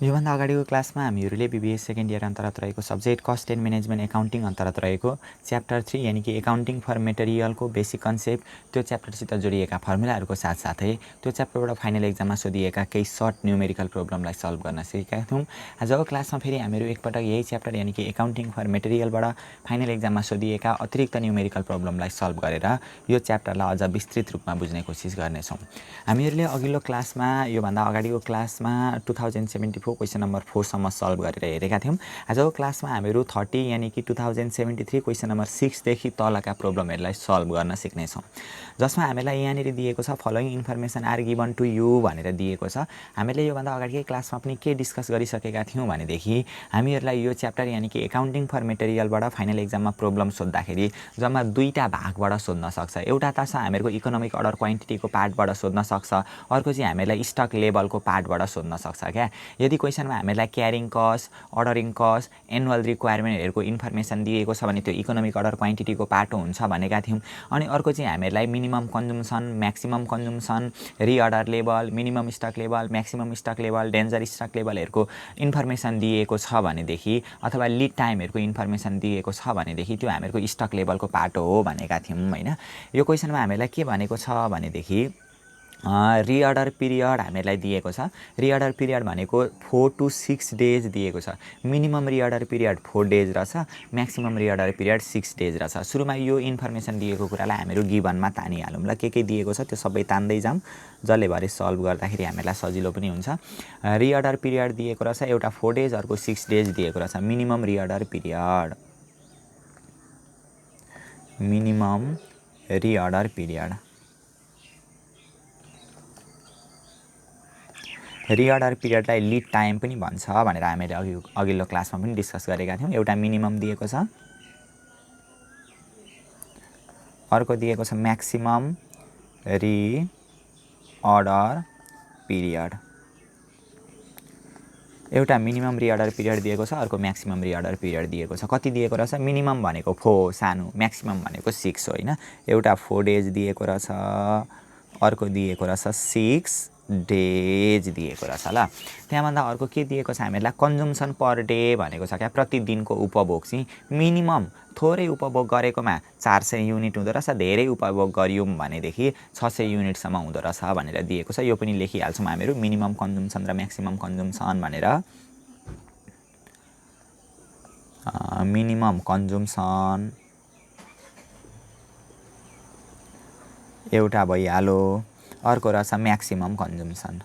योभन्दा अगाडिको क्लासमा हामीहरूले बीबीए सेकेन्ड इयर अन्तर्गत रहेको subject cost and management accounting अन्तर्गत रहेको च्याप्टर 3 यानि कि एकाउन्टिङ फर मेटेरियलको बेसिक कन्सेप्ट त्यो च्याप्टरसित जोडिएका फर्मुलाहरूको साथसाथै त्यो च्याप्टरबाट फाइनल एक्जाममा सोधिएका केही सर्ट न्युमेरिकल प्रोब्लमलाई सल्भ गर्न सिकेका थियौँ। आजको क्लासमा फेरि हामीहरू एकपटक यही च्याप्टर यानि कि एकाउन्टिङ फर मेटेरियलबाट फाइनल एक्जाममा सोधिएका अतिरिक्त न्युमेरिकल प्रोब्लमलाई सल्भ गरेर यो च्याप्टरलाई अझ विस्तृत रूपमा बुझ्ने कोसिस गर्नेछौँ। हामीहरूले अघिल्लो क्लासमा योभन्दा अगाडिको क्लासमा 2074 क्वेसन नम्बर 4 सम्म सल्भ गरेर हेरेका थियौँ। आजको क्लासमा हामीहरू 30 यानि कि 2073 क्वेसन नम्बर 6 देखि तलका प्रोब्लमहरूलाई सल्भ गर्न सिक्नेछौँ, जसमा हामीलाई यहाँनिर दिएको छ following information are given to you भनेर दिएको छ। हामीले योभन्दा अगाडिकै क्लासमा पनि के डिस्कस गरिसकेका थियौँ भनेदेखि हामीहरूलाई यो च्याप्टर यानि कि एकाउन्टिङ फर मेटेरियलबाट फाइनल एक्जाममा प्रोब्लम सोद्धाखेरि जम्मा दुईटा भागबाट सोध्न सक्छ। एउटा त छ हामीहरूको इकोनोमिक अर्डर क्वान्टिटीको पार्टबाट सोध्न सक्छ, अर्को चाहिँ हामीलाई स्टक लेभलको पार्टबाट सोध्न सक्छ क्या। यदि क्वेसनमा हामीलाई carrying cost, ordering cost, annual रिक्वायरमेन्टहरूको इन्फर्मेसन दिएको छ भने त्यो इकोनोमिक अर्डर क्वान्टिटीको पार्ट हुन्छ भनेका थियौँ। अनि अर्को चाहिँ हामीलाई minimum consumption, maximum consumption, reorder level, minimum stock level, maximum stock level, danger stock लेभलहरूको इन्फर्मेसन दिएको छ भनेदेखि अथवा लिड टाइमहरूको इन्फर्मेसन दिएको छ भनेदेखि त्यो हामीहरूको स्टक लेभलको पार्ट हो भनेका थियौँ होइन। यो क्वेसनमा हामीलाई के भनेको छ भनेदेखि रिअर्डर पिरियड हामीलाई दिएको छ। रिअर्डर पिरियड भनेको 4 to 6 डेज दिएको छ। मिनिमम रिअर्डर पिरियड 4 डेज रहेछ, म्याक्सिमम रिअर्डर पिरियड 6 डेज रहेछ। सुरुमा यो इन्फर्मेसन दिएको कुरालाई हामीहरू गिभनमा तानिहालौँ ल। के दिएको छ त्यो सबै तान्दै जाऊँ, जसले भरे सल्भ गर्दाखेरि हामीलाई सजिलो पनि हुन्छ। रिअर्डर पिरियड दिएको रहेछ एउटा 4 डेज, अर्को 6 डेज दिएको रहेछ। Minimum reorder period, minimum reorder period, reorder पिरियडलाई लिड टाइम पनि भन्छ भनेर हामीले अघिल्लो क्लासमा पनि डिस्कस गरेका थियौँ। एउटा मिनिमम दिएको छ, अर्को दिएको छ म्याक्सिमम रिअर्डर पिरियड। एउटा मिनिमम रिअर्डर पिरियड दिएको छ, अर्को म्याक्सिमम रिअर्डर पिरियड दिएको छ। कति दिएको रहेछ? मिनिमम भनेको 4 सानो, म्याक्सिमम भनेको 6 होइन। एउटा 4 डेज दिएको रहेछ, अर्को दिएको रहेछ 6 डेज दिएको रहेछ ल। त्यहाँभन्दा अर्को के दिएको छ हामीलाई? कन्जुम्सन पर डे भनेको छ क्या। प्रतिदिनको उपभोग चाहिँ मिनिमम थोरै उपभोग गरेकोमा 400 युनिट हुँदो रहेछ, धेरै उपभोग गरियौँ भनेदेखि 600 युनिटसम्म हुँदो रहेछ भनेर दिएको छ। यो पनि लेखिहाल्छौँ हामीहरू मिनिमम कन्जुम्सन र म्याक्सिमम कन्जुम्सन भनेर। मिनिमम कन्जुम्सन एउटा भइहाल्यो, अर्को रहेछ म्याक्सिमम कन्जुम्सन।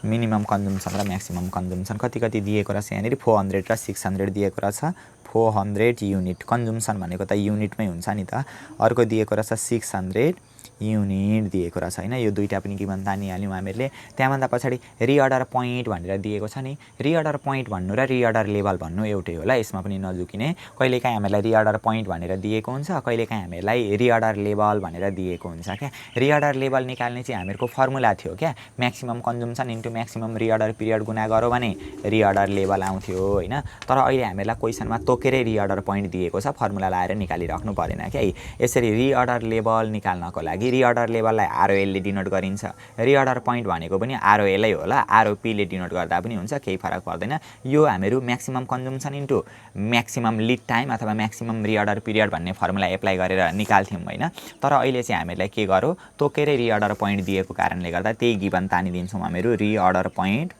मिनिमम कन्जुम्सन र म्याक्सिमम कन्जुम्सन कति दिएको रहेछ यहाँनिर? 400 र 600 दिएको रहेछ। 400 युनिट, कन्जुम्सन भनेको त युनिटमै हुन्छ नि त। अर्को दिएको रहेछ 600 युनिट दिएको रहेछ होइन। यो दुईवटा पनि गिभन तानिहाल्यौँ हामीहरूले। त्यहाँभन्दा पछाडि रिअर्डर पोइन्ट भनेर दिएको छ नि। रिअर्डर पोइन्ट भन्नु र रिअर्डर लेभल भन्नु एउटै होला, यसमा पनि नजुकिने। कहिलेकाहीँ हामीलाई रिअर्डर पोइन्ट भनेर दिएको हुन्छ, कहिलेकाहीँ हामीलाई रिअर्डर लेभल भनेर दिएको हुन्छ क्या। रिअर्डर लेभल निकाल्ने चाहिँ हामीहरूको फर्मुला थियो क्या। Maximum consumption into maximum reorder period गुणा गऱ्यो भने रिअर्डर लेभल आउँथ्यो होइन। तर अहिले हामीलाई क्वेसनमा तोकेरै रिअर्डर पोइन्ट दिएको छ, फर्मुला लाएर निकालिराख्नु परेन क्या। यसरी रिअर्डर लेभल निकाल्नको लागि रिअर्डर लेभललाई आरओएलले डिनोट गरिन्छ, रिअर्डर पोइन्ट भनेको पनि आरओएलै होला, आरओपीले डिनोट गर्दा पनि हुन्छ, केही फरक पर्दैन। यो हामीहरू maximum consumption into maximum lead time अथवा म्याक्सिमम रिअर्डर पिरियड भन्ने फर्मुला एप्लाई गरेर निकाल्थ्यौँ होइन। तर अहिले चाहिँ हामीलाई के गर्यो? तोकेरै रिअर्डर पोइन्ट दिएको कारणले गर्दा त्यही गिभन तानिदिन्छौँ हामीहरू। Reorder point,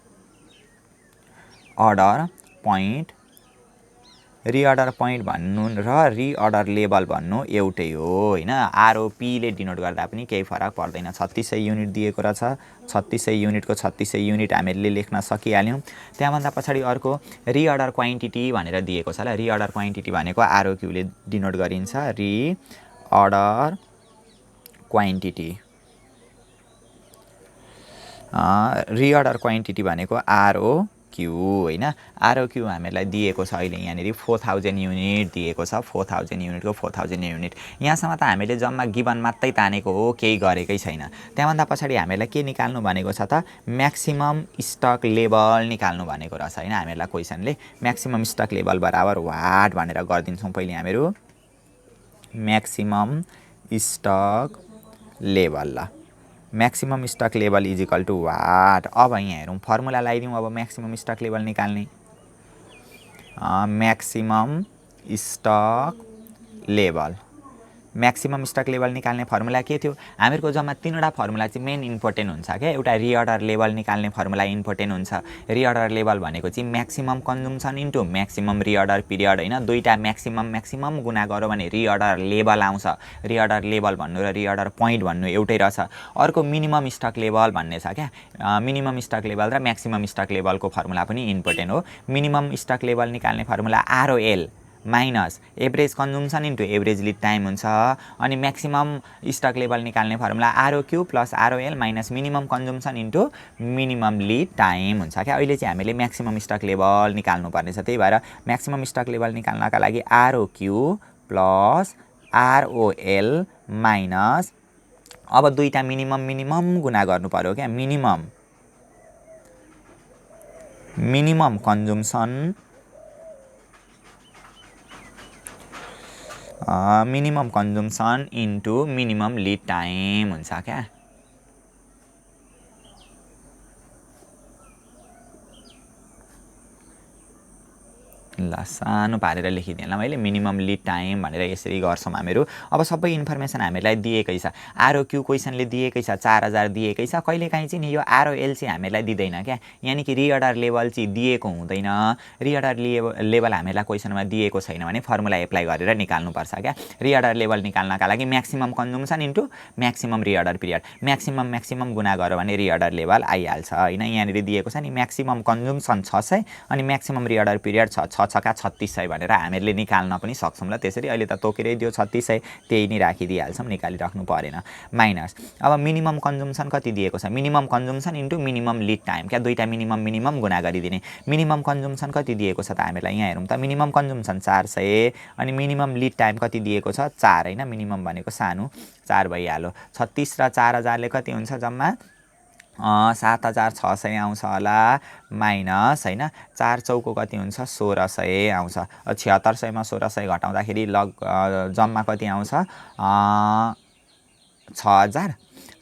order point, reorder point भन्नु र रिअर्डर लेभल भन्नु एउटै हो होइन। आरओपीले डिनोट गर्दा पनि केही फरक पर्दैन। 3600 युनिट दिएको रहेछ, 3600 युनिटको 3600 युनिट हामीले लेख्न सकिहाल्यौँ। त्यहाँभन्दा पछाडि अर्को रिअर्डर क्वान्टिटी भनेर दिएको छ ल। रिअर्डर क्वान्टिटी भनेको आरओक्यूले डिनोट गरिन्छ, रिअर्डर क्वान्टिटी। रिअर्डर क्वान्टिटी भनेको आरओक्यू होइन। आरओक्यू हामीलाई दिएको छ अहिले यहाँनिर 4000 युनिट दिएको छ। 4000 युनिटको 4000 युनिट। यहाँसम्म त हामीले जम्मा गिभन मात्रै तानेको हो, केही गरेकै छैन। त्यहाँभन्दा पछाडि हामीलाई के निकाल्नु भनेको छ त? म्याक्सिमम स्टक लेभल निकाल्नु भनेको रहेछ होइन हामीलाई क्वेसनले। म्याक्सिमम स्टक लेभल बराबर वाट भनेर गरिदिन्छौँ पहिले हामीहरू। Maximum stock level. ल maximum stock level is equal to what. अब यहाँ हेरौँ फर्मुला लगाइदिउँ अब म्याक्सिमम स्टक लेभल निकाल्ने। Maximum stock level, maximum stock level निकाल्ने फर्मुला के थियो? हामीहरूको जम्मा तीनवटा फर्मुला चाहिँ मेन इम्पोर्टेन्ट हुन्छ क्या। एउटा रिअर्डर लेभल निकाल्ने फर्मुला इम्पोर्टेन्ट हुन्छ। रिअर्डर लेभल भनेको चाहिँ maximum consumption into maximum reorder period होइन। दुईवटा म्याक्सिमम गुणा गऱ्यो भने रिअर्डर लेभल आउँछ। रिअर्डर लेभल भन्नु र रिअर्डर पोइन्ट भन्नु एउटै रहेछ। अर्को मिनिमम स्टक लेभल भन्ने छ क्या। मिनिमम स्टक लेभल र म्याक्सिमम स्टक लेभलको फर्मुला पनि इम्पोर्टेन्ट हो। मिनिमम स्टक लेभल निकाल्ने formula ROL minus average consumption into average lead time हुन्छ। अनि म्याक्सिमम स्टक लेभल निकाल्ने formula ROQ plus ROL minus minimum consumption into minimum lead time हुन्छ क्या। अहिले चाहिँ हामीले म्याक्सिमम स्टक लेभल निकाल्नु पर्नेछ। त्यही भएर म्याक्सिमम स्टक लेभल निकाल्नका लागि आरओक्यू प्लस आरओएल माइनस अब दुईवटा मिनिमम गुणा गर्नु पर्यो क्या। Minimum consumption minimum consumption into minimum lead time हुन्छ क्या। ल सानो पारेर लेखिदिएँ मैले मिनिमम लिड टाइम भनेर यसरी गर्छौँ हामीहरू। अब सबै इन्फर्मेसन हामीलाई दिएकै छ। आरओक्यू क्वेसनले दिएकै छ 4000 दिएकै छ। कहिलेकाहीँ चाहिँ नि यो आरओएल चाहिँ हामीलाई दिँदैन क्या। यानि कि रिअर्डर लेभल चाहिँ दिएको हुँदैन। रिअर्डर लेभल हामीलाई क्वेसनमा दिएको छैन भने फर्मुला एप्लाई गरेर निकाल्नुपर्छ क्या। रिअर्डर लेभल निकाल्नका लागि maximum consumption into maximum reorder period maximum गुणा गर्यो भने रिअर्डर लेभल आइहाल्छ होइन। यहाँनिर दिएको छ नि म्याक्सिमम कन्जम्सन 600 अनि म्याक्सिमम रिअर्डर पिरियड 3600 भनेर हामीहरूले निकाल्न पनि सक्छौँ। ल त्यसरी अहिले त तोकेरै दियो 3600 त्यही नै राखिदिइहाल्छौँ, निकालिराख्नु परेन। माइनस अब मिनिमम कन्जम्सन कति दिएको छ? Minimum consumption into minimum lead time क्या। दुईवटा मिनिमम गुणा गरिदिने। मिनिमम कन्जम्सन कति दिएको छ त हामीलाई यहाँ हेरौँ त। मिनिमम कन्जम्सन 400 अनि मिनिमम लिड टाइम कति दिएको छ? 4 होइन। मिनिमम भनेको सानो 4 भइहाल्यो। 36 र 4000ले कति हुन्छ? जम्मा 7600 आउँछ होला माइनस होइन 4 चौको कति हुन्छ? 1600 आउँछ। 7600 मा 1600 घटाउँदाखेरि जम्मा कति आउँछ?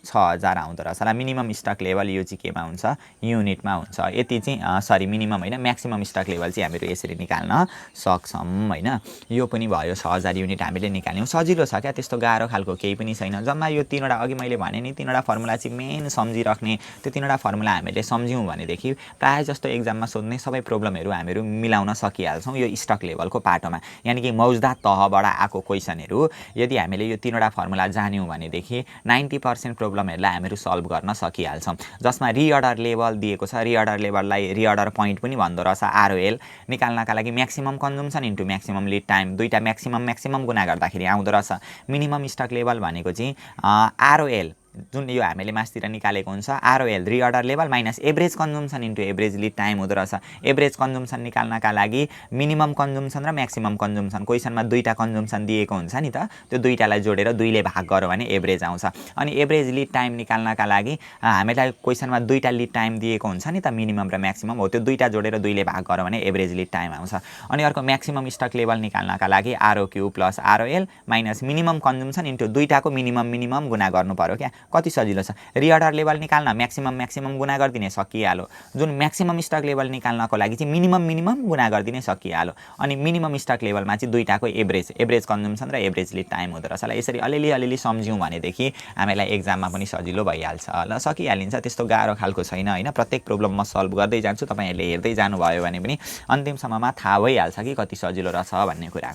6000 आउँदो रहेछ। ल मिनिमम स्टक लेभल यो चाहिँ केमा हुन्छ? युनिटमा हुन्छ। यति चाहिँ मिनिमम होइन म्याक्सिमम स्टक लेभल चाहिँ हामीहरू यसरी निकाल्न सक्छौँ होइन। यो पनि भयो 6000 युनिट हामीले निकाल्यौँ। सजिलो छ क्या, त्यस्तो गाह्रो खालको केही पनि छैन। जम्मा यो तीनवटा अघि मैले भने नि तीनवटा फर्मुला चाहिँ मेन सम्झिराख्ने। त्यो तीनवटा फर्मुला हामीले सम्झ्यौँ भनेदेखि प्रायः जस्तो एक्जाममा सोध्ने सबै प्रब्लमहरू हामीहरू मिलाउन सकिहाल्छौँ यो स्टक लेभलको पाटोमा। यानि कि मौजदात तहबाट आएको क्वेसनहरू यदि हामीले यो तीनवटा फर्मुला जान्यौँ भनेदेखि 90% प्रब्लमहरूलाई हामीहरू सल्भ गर्न सकिहाल्छौँ। जसमा रिअर्डर लेभल दिएको छ, रिअर्डर लेभललाई रिअर्डर पोइन्ट पनि भन्दो रहेछ। आरओएल निकाल्नका लागि maximum consumption into maximum lead time दुईवटा म्याक्सिमम गुणा गर्दाखेरि आउँदो रहेछ। मिनिमम स्टक लेभल भनेको चाहिँ आरओएल जुन यो हामीले मासतिर निकालेको हुन्छ ROL reorder level minus average consumption into average lead time हुँदो रहेछ। एभरेज कन्जम्सन निकाल्नका लागि मिनिमम कन्जम्सन र म्याक्सिमम कन्जम्सन क्वेसनमा दुईवटा कन्जम्सन दिएको हुन्छ नि त, त्यो दुईवटालाई जोडेर 2 ले भाग गर्यो भने एभरेज आउँछ। अनि एभरेज लिड टाइम निकाल्नका लागि हामीलाई क्वेसनमा दुईवटा लिड टाइम दिएको हुन्छ नि त, मिनिमम र म्याक्सिमम हो, त्यो दुईवटा जोडेर 2 ले भाग गर्यो भने एभरेज लिड टाइम आउँछ। अनि अर्को म्याक्सिमम स्टक लेभल निकाल्नका लागि ROQ plus ROL minus minimum consumption into दुईवटाको मिनिमम गुणा गर्नु पर्यो क्या। कति सजिलो छ। रिअर्डर लेभल निकाल्न म्याक्सिमम गुणा गरिदिने सकिहाल्यो। जुन म्याक्सिमम स्टक लेभल निकाल्नको लागि चाहिँ मिनिमम गुणा गरिदिने सकिहाल्यो। अनि मिनिमम स्टक लेभलमा चाहिँ दुईवटाको एभरेज कन्जम्सन र एभरेज लिड टाइम हुँदो रहेछ। ल यसरी अलिअलि सम्झ्यौँ भनेदेखि हामीलाई एक्जाममा पनि सजिलो भइहाल्छ। ल सकिहालिन्छ, त्यस्तो गाह्रो खालको छैन होइन। प्रत्येक प्रब्लम म सल्भ गर्दै जान्छु, तपाईँहरूले हेर्दै जानुभयो भने पनि अन्तिमसम्ममा थाहा भइहाल्छ कि कति सजिलो रहेछ भन्ने कुरा।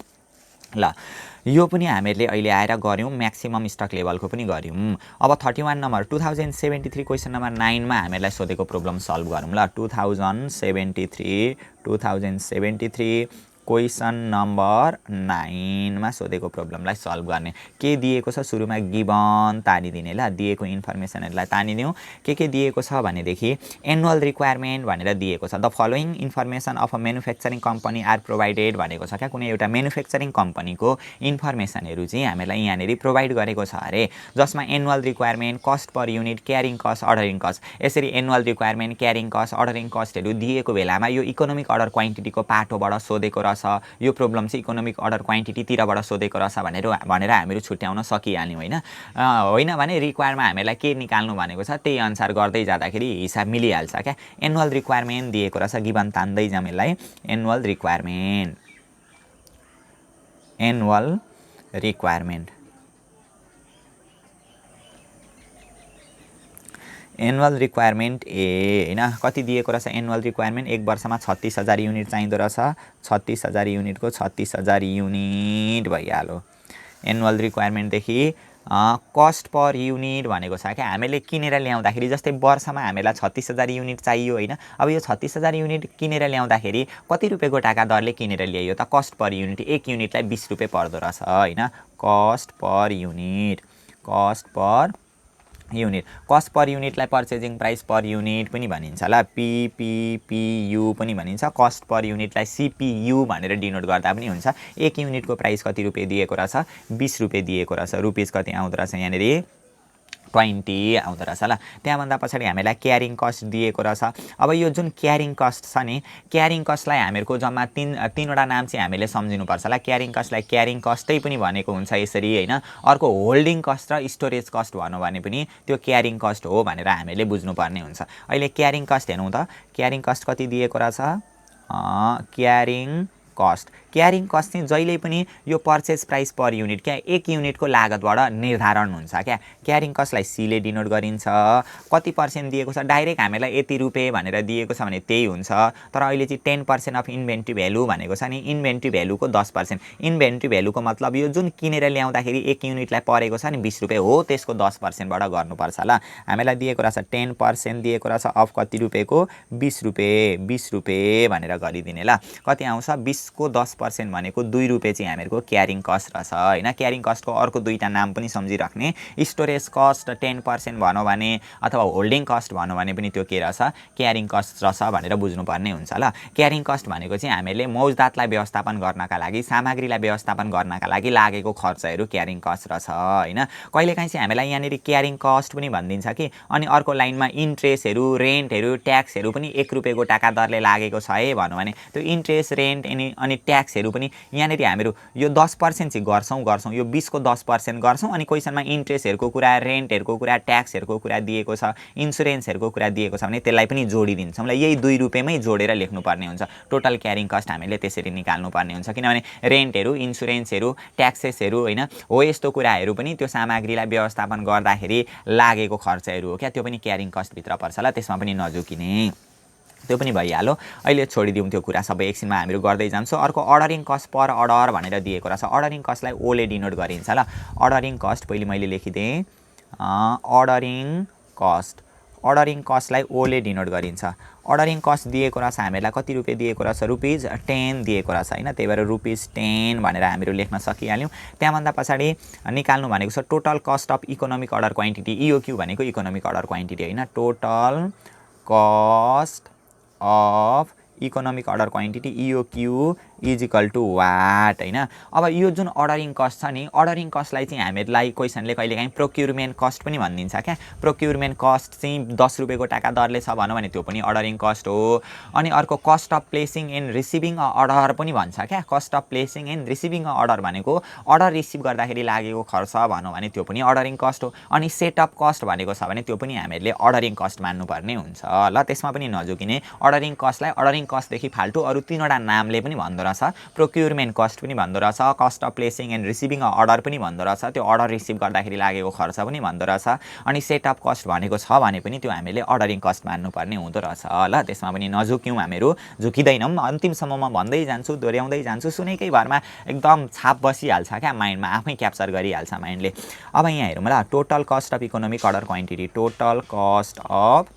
ल यो पनि हामीहरूले अहिले आएर गऱ्यौँ, म्याक्सिमम स्टक लेभलको पनि गऱ्यौँ। अब 31 नम्बर 2073 क्वेसन नम्बर 9 मा हामीलाई सोधेको प्रब्लम सल्भ गरौँ। ल 2073 क्वेसन नम्बर 9 मा सोधेको प्रब्लमलाई सल्भ गर्ने। के दिएको छ सुरुमा गिभन तानिदिने। ल दिएको इन्फर्मेसनहरूलाई तानिदिउँ। के दिएको छ भनेदेखि एनुअल रिक्वायरमेन्ट भनेर दिएको छ। The following information of a manufacturing company are provided भनेको छ क्या। कुनै एउटा म्यानुफ्याक्चरिङ कम्पनीको इन्फर्मेसनहरू चाहिँ हामीलाई यहाँनिर प्रोभाइड गरेको छ अरे, जसमा annual requirement, cost per unit, carrying cost, ordering cost, यसरी annual requirement, carrying cost, ordering कस्टहरू दिएको बेलामा यो इकोनोमिक अर्डर क्वान्टिटीको पाटोबाट सोधेको रहेछ। रहेछ, यो प्रब्लम चाहिँ इकोनोमिक अर्डर क्वान्टिटीतिरबाट सोधेको रहेछ भनेर हामीहरू छुट्याउन सकिहाल्यौँ होइन। होइन भने रिक्वायरमा हामीलाई के निकाल्नु भनेको छ त्यही अनुसार गर्दै जाँदाखेरि हिसाब मिलिहाल्छ क्या। एनुअल रिक्वायरमेन्ट दिएको रहेछ, गिभन तान्दै जाउँ यसलाई। एनुअल रिक्वायरमेन्ट होइन कति दिएको रहेछ एनुअल रिक्वायरमेन्ट, एक वर्षमा 36,000 युनिट चाहिँदो रहेछ। 36,000 युनिटको 36,000 युनिट भइहाल्यो। एनुअल रिक्वायरमेन्टदेखि कस्ट पर युनिट भनेको छ क्या। हामीले किनेर ल्याउँदाखेरि जस्तै वर्षमा हामीलाई 36,000 युनिट चाहियो होइन। अब यो 36,000 युनिट किनेर ल्याउँदाखेरि कति रुपियाँको टाका दरले किनेर ल्याइयो त? कस्ट पर युनिट, एक युनिटलाई 20 रुपियाँ पर्दो रहेछ होइन। कस्ट पर युनिटलाई पर्चेजिङ प्राइस पर युनिट पनि भनिन्छ ल, PPPU पनि भनिन्छ। कस्ट पर युनिटलाई CPU भनेर डिनोट गर्दा पनि हुन्छ। एक युनिटको प्राइस कति रुपियाँ दिएको रहेछ? 20 रुपियाँ दिएको रहेछ। रुपिस कति आउँदो रहेछ यहाँनिर? 20 आउँदो रहेछ ल। त्यहाँभन्दा पछाडि हामीलाई क्यारिङ कस्ट दिएको रहेछ। अब यो जुन क्यारिङ कस्ट छ नि, क्यारिङ कस्टलाई हामीहरूको जम्मा तीनवटा नाम चाहिँ हामीले सम्झिनुपर्छ ल। क्यारिङ कस्टलाई क्यारिङ कस्टै पनि भनेको हुन्छ यसरी होइन। अर्को होल्डिङ कस्ट र स्टोरेज कस्ट भनौँ भने पनि त्यो क्यारिङ कस्ट हो भनेर हामीले बुझ्नुपर्ने हुन्छ। अहिले क्यारिङ कस्ट हेरौँ त, क्यारिङ कस्ट कति दिएको रहेछ? क्यारिङ कस्ट चाहिँ जहिले पनि यो पर्चेज प्राइस पर युनिट क्या, एक युनिटको लागतबाट निर्धारण हुन्छ क्या। क्यारिङ कस्टलाई सीले डिनोट गरिन्छ। कति पर्सेन्ट दिएको छ? डाइरेक्ट हामीलाई यति रुपियाँ भनेर दिएको छ भने त्यही हुन्छ। तर अहिले चाहिँ 10% अफ इन्भेन्ट्री भ्यालु भनेको छ नि, इन्भेन्ट्री भ्यालुको 10%। इन्भेन्ट्री भ्यालुको मतलब यो जुन किनेर ल्याउँदाखेरि एक युनिटलाई परेको छ नि 20 रुपियाँ हो, त्यसको 10%बाट गर्नुपर्छ ल। हामीलाई दिएको रहेछ 10% दिएको रहेछ अफ कति रुपियाँको? 20 रुपियाँ भनेर गरिदिने ल। कति आउँछ? 20 को 10% भनेको 2 रुपियाँ चाहिँ हामीहरूको क्यारिङ कस्ट रहेछ होइन। क्यारिङ कस्टको अर्को दुईवटा नाम पनि सम्झिराख्ने, स्टोरेज कस्ट 10% भनौँ भने अथवा होल्डिङ कस्ट भनौँ भने पनि त्यो के रहेछ? क्यारिङ कस्ट रहेछ भनेर बुझ्नुपर्ने हुन्छ ल। क्यारिङ कस्ट भनेको चाहिँ हामीले मौजदातलाई व्यवस्थापन गर्नका लागि, सामग्रीलाई व्यवस्थापन गर्नका लागि लागेको खर्चहरू क्यारिङ कस्ट रहेछ होइन। कहिलेकाहीँ चाहिँ हामीलाई यहाँनिर क्यारिङ कस्ट पनि भनिदिन्छ कि। अनि अर्को लाइनमा इन्ट्रेस्टहरू, रेन्टहरू, ट्याक्सहरू पनि 1 रुपियाँको टाका दरले लागेको छ है भनौँ भने त्यो इन्ट्रेस्ट, रेन्ट अनि ट्याक्सहरू पनि यहाँनिर हामीहरू यो 10% चाहिँ गर्छौँ। यो 20 को 10% गर्छौँ। अनि क्वेसनमा इन्ट्रेस्टहरूको कुरा, रेन्टहरूको कुरा, ट्याक्सहरूको कुरा दिएको छ, इन्सुरेन्सहरूको कुरा दिएको छ भने त्यसलाई पनि जोडिदिन्छौँ ल। यही 2 रुपियाँमै जोडेर लेख्नुपर्ने हुन्छ। टोटल क्यारिङ कस्ट हामीले त्यसरी निकाल्नुपर्ने हुन्छ। किनभने रेन्टहरू, इन्सुरेन्सहरू, ट्याक्सेसहरू होइन हो यस्तो कुराहरू पनि त्यो सामग्रीलाई व्यवस्थापन गर्दाखेरि लागेको खर्चहरू हो क्या, त्यो पनि क्यारिङ कस्टभित्र पर्छ ल। त्यसमा पनि नझुकिने, त्यो पनि भइहाल्यो। अहिले छोडिदिउँ त्यो कुरा सबै, एकछिनमा हामीहरू गर्दै जान्छौँ। अर्को अर्डरिङ कस्ट पर अर्डर भनेर दिएको रहेछ। अर्डरिङ कस्टलाई ओले डिनोट गरिन्छ ल। अर्डरिङ कस्ट पहिले मैले लेखिदिएँ, अर्डरिङ कस्टलाई ओले डिनोट गरिन्छ। अर्डरिङ कस्ट दिएको रहेछ हामीलाई कति रुपियाँ दिएको रहेछ? ₹10 दिएको रहेछ होइन। त्यही भएर ₹10 भनेर हामीहरू लेख्न सकिहाल्यौँ। त्यहाँभन्दा पछाडि निकाल्नु भनेको छ total cost of economic order quantity, EOQ भनेको इकोनोमिक अर्डर क्वान्टिटी होइन। Total cost of economic order quantity EOQ is equal to what होइन। अब यो जुन अर्डरिङ कस्ट छ नि, अर्डरिङ कस्टलाई चाहिँ हामीलाई क्वेसनले कहिलेकाहीँ प्रोक्युरमेन्ट कस्ट पनि भनिदिन्छ क्या। प्रोक्युरमेन्ट कस्ट चाहिँ 10 रुपियाँको टाका दरले छ भनौँ भने त्यो पनि अर्डरिङ कस्ट हो। अनि अर्को cost of placing and receiving a order पनि भन्छ क्या। Cost of placing and receiving a order भनेको अर्डर रिसिभ गर्दाखेरि लागेको खर्च भनौँ भने त्यो पनि अर्डरिङ कस्ट हो। अनि सेटअप कस्ट भनेको छ भने त्यो पनि हामीले अर्डरिङ कस्ट मान्नुपर्ने हुन्छ ल। त्यसमा पनि नझुकिने। अर्डरिङ कस्टलाई अर्डरिङ कस्टदेखि फाल्टु अरू 3वटा नामले पनि भन्दो रहेछ। प्रोक्युरमेन्ट कस्ट पनि भन्दो रहेछ, cost of placing and receiving a order पनि भन्दो रहेछ, त्यो अर्डर रिसिभ गर्दाखेरि लागेको खर्च पनि भन्दो रहेछ। अनि सेटअप कस्ट भनेको छ भने पनि त्यो हामीले अर्डरिङ कस्ट मान्नुपर्ने हुँदो रहेछ ल। त्यसमा पनि नझुक्यौँ, हामीहरू झुकिँदैनौँ। अन्तिमसम्ममा भन्दै जान्छु, दोहोऱ्याउँदै जान्छु, सुनेकै भरमा एकदम छाप बसिहाल्छ क्या माइन्डमा, आफै क्याप्चर गरिहाल्छ माइन्डले। अब यहाँ हेरौँ ल, total cost of economic order quantity, total cost of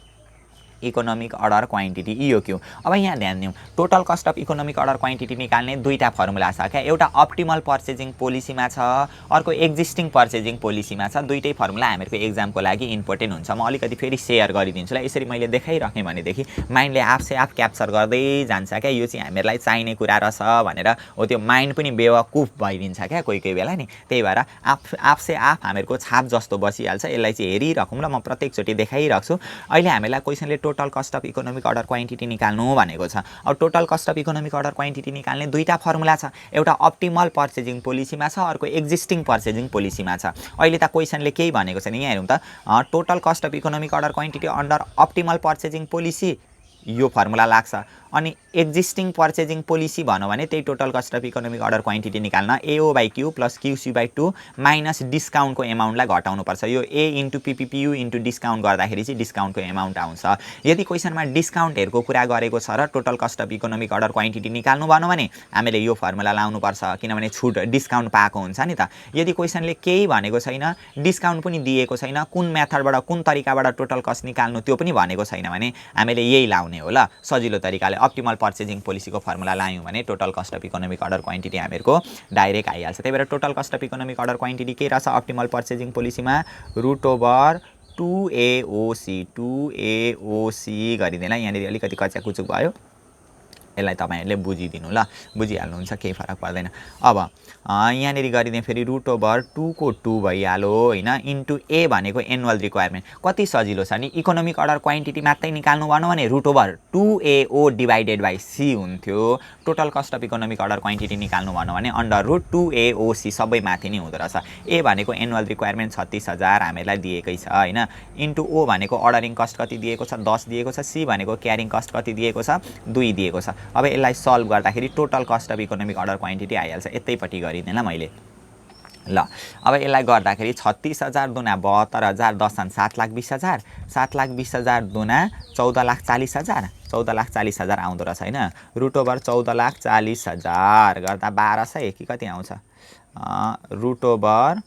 economic order quantity EOQ। अब यहाँ ध्यान दिउँ, total cost of economic order quantity निकाल्ने दुईवटा फर्मुला छ क्या। एउटा अप्टिमल पर्चेजिङ पोलिसीमा छ, अर्को एक्जिस्टिङ पर्चेजिङ पोलिसीमा छ। दुईटै फर्मुला हामीहरूको एक्जामको लागि इम्पोर्टेन्ट हुन्छ। म अलिकति फेरि सेयर गरिदिन्छु ल। यसरी मैले देखाइराखेँ भनेदेखि माइन्डले आफसे आफ क्याप्चर गर्दै जान्छ क्या, यो चाहिँ हामीहरूलाई चाहिने कुरा रहेछ भनेर। हो त्यो माइन्ड पनि बेवकुफ भइदिन्छ क्या कोही कोही बेला नि। त्यही भएर आफसे आफ हामीहरूको छाप जस्तो बसिहाल्छ। यसलाई चाहिँ हेरिराखौँ ल, म प्रत्येकचोटि देखाइराख्छु। अहिले हामीलाई क्वेसनले total cost of economic order quantity निकाल्नु भनेको छ। अब total cost of economic order quantity निकाल्ने दुईटा फर्मुला छ, एउटा अप्टिमल पर्चेजिङ पोलिसीमा छ, अर्को एक्जिस्टिङ पर्चेजिङ पोलिसीमा छ। अहिले त क्वेसनले केही भनेको छैन, यहाँ हेरौँ त total cost of economic order quantity under optimal purchasing policy यो फर्मुला लाग्छ, अनि एक्जिस्टिङ पर्चेजिङ पोलिसी भनौँ भने त्यही total cost of economic order quantity निकाल्न AO/Q प्लस QC/2 माइनस डिस्काउन्टको एमाउन्टलाई घटाउनुपर्छ। यो A into PPPU into discount गर्दाखेरि चाहिँ डिस्काउन्टको एमाउन्ट आउँछ। यदि क्वेसनमा डिस्काउन्टहरूको कुरा गरेको छ र total cost of economic order quantity निकाल्नु भनौँ भने हामीले यो फर्मुला लाउनुपर्छ, किनभने छुट डिस्काउन्ट पाएको हुन्छ नि त। यदि क्वेसनले केही भनेको छैन, डिस्काउन्ट पनि दिएको छैन, कुन मेथडबाट कुन तरिकाबाट टोटल कस्ट निकाल्नु त्यो पनि भनेको छैन भने हामीले यही लाउने हो ल, सजिलो तरिकाले अप्टिमल पर्चेजिङ पोलिसीको फर्मुला लायौँ भने total cost of economic order quantity हामीहरूको डाइरेक्ट आइहाल्छ। त्यही भएर total cost of economic order quantity के रहेछ अप्टिमल पर्चेजिङ पोलिसीमा √ओभर 2AOC गरिदिएला। यहाँनिर अलिकति कच्याकुचुक भयो, यसलाई तपाईँहरूले बुझिदिनु ल, बुझिहाल्नुहुन्छ, केही फरक पर्दैन। अब यहाँनिर गरिदिएँ फेरि √ओभर 2 को 2 भइहाल्यो होइन, इन्टु A भनेको एनुअल रिक्वायरमेन्ट। कति सजिलो छ नि, इकोनोमिक अर्डर क्वान्टिटी मात्रै निकाल्नु भनौँ भने √over 2AO divided by C हुन्थ्यो। Total cost of economic order quantity निकाल्नु भनौँ भने √2AOC सबै माथि नै हुँदो रहेछ। A भनेको एनुअल रिक्वायरमेन्ट 36,000 हामीलाई दिएकै छ होइन, इन्टु O भनेको अर्डरिङ कस्ट कति दिएको छ 10 दिएको छ, C भनेको क्यारिङ कस्ट कति दिएको छ 2 दिएको छ। अब यसलाई सल्भ गर्दाखेरि total cost of economic order quantity आइहाल्छ। यतैपट्टि गरिदिएँ ल मैले ल। अब यसलाई गर्दाखेरि 36,000 दुना 72,000 10 अनि 7,20,000, 7,20,000 दुना 14,40,000, 14,40,000 आउँदो रहेछ होइन। √ओभर 14,40,000 गर्दा 1,200 कि कति आउँछ, √ओभर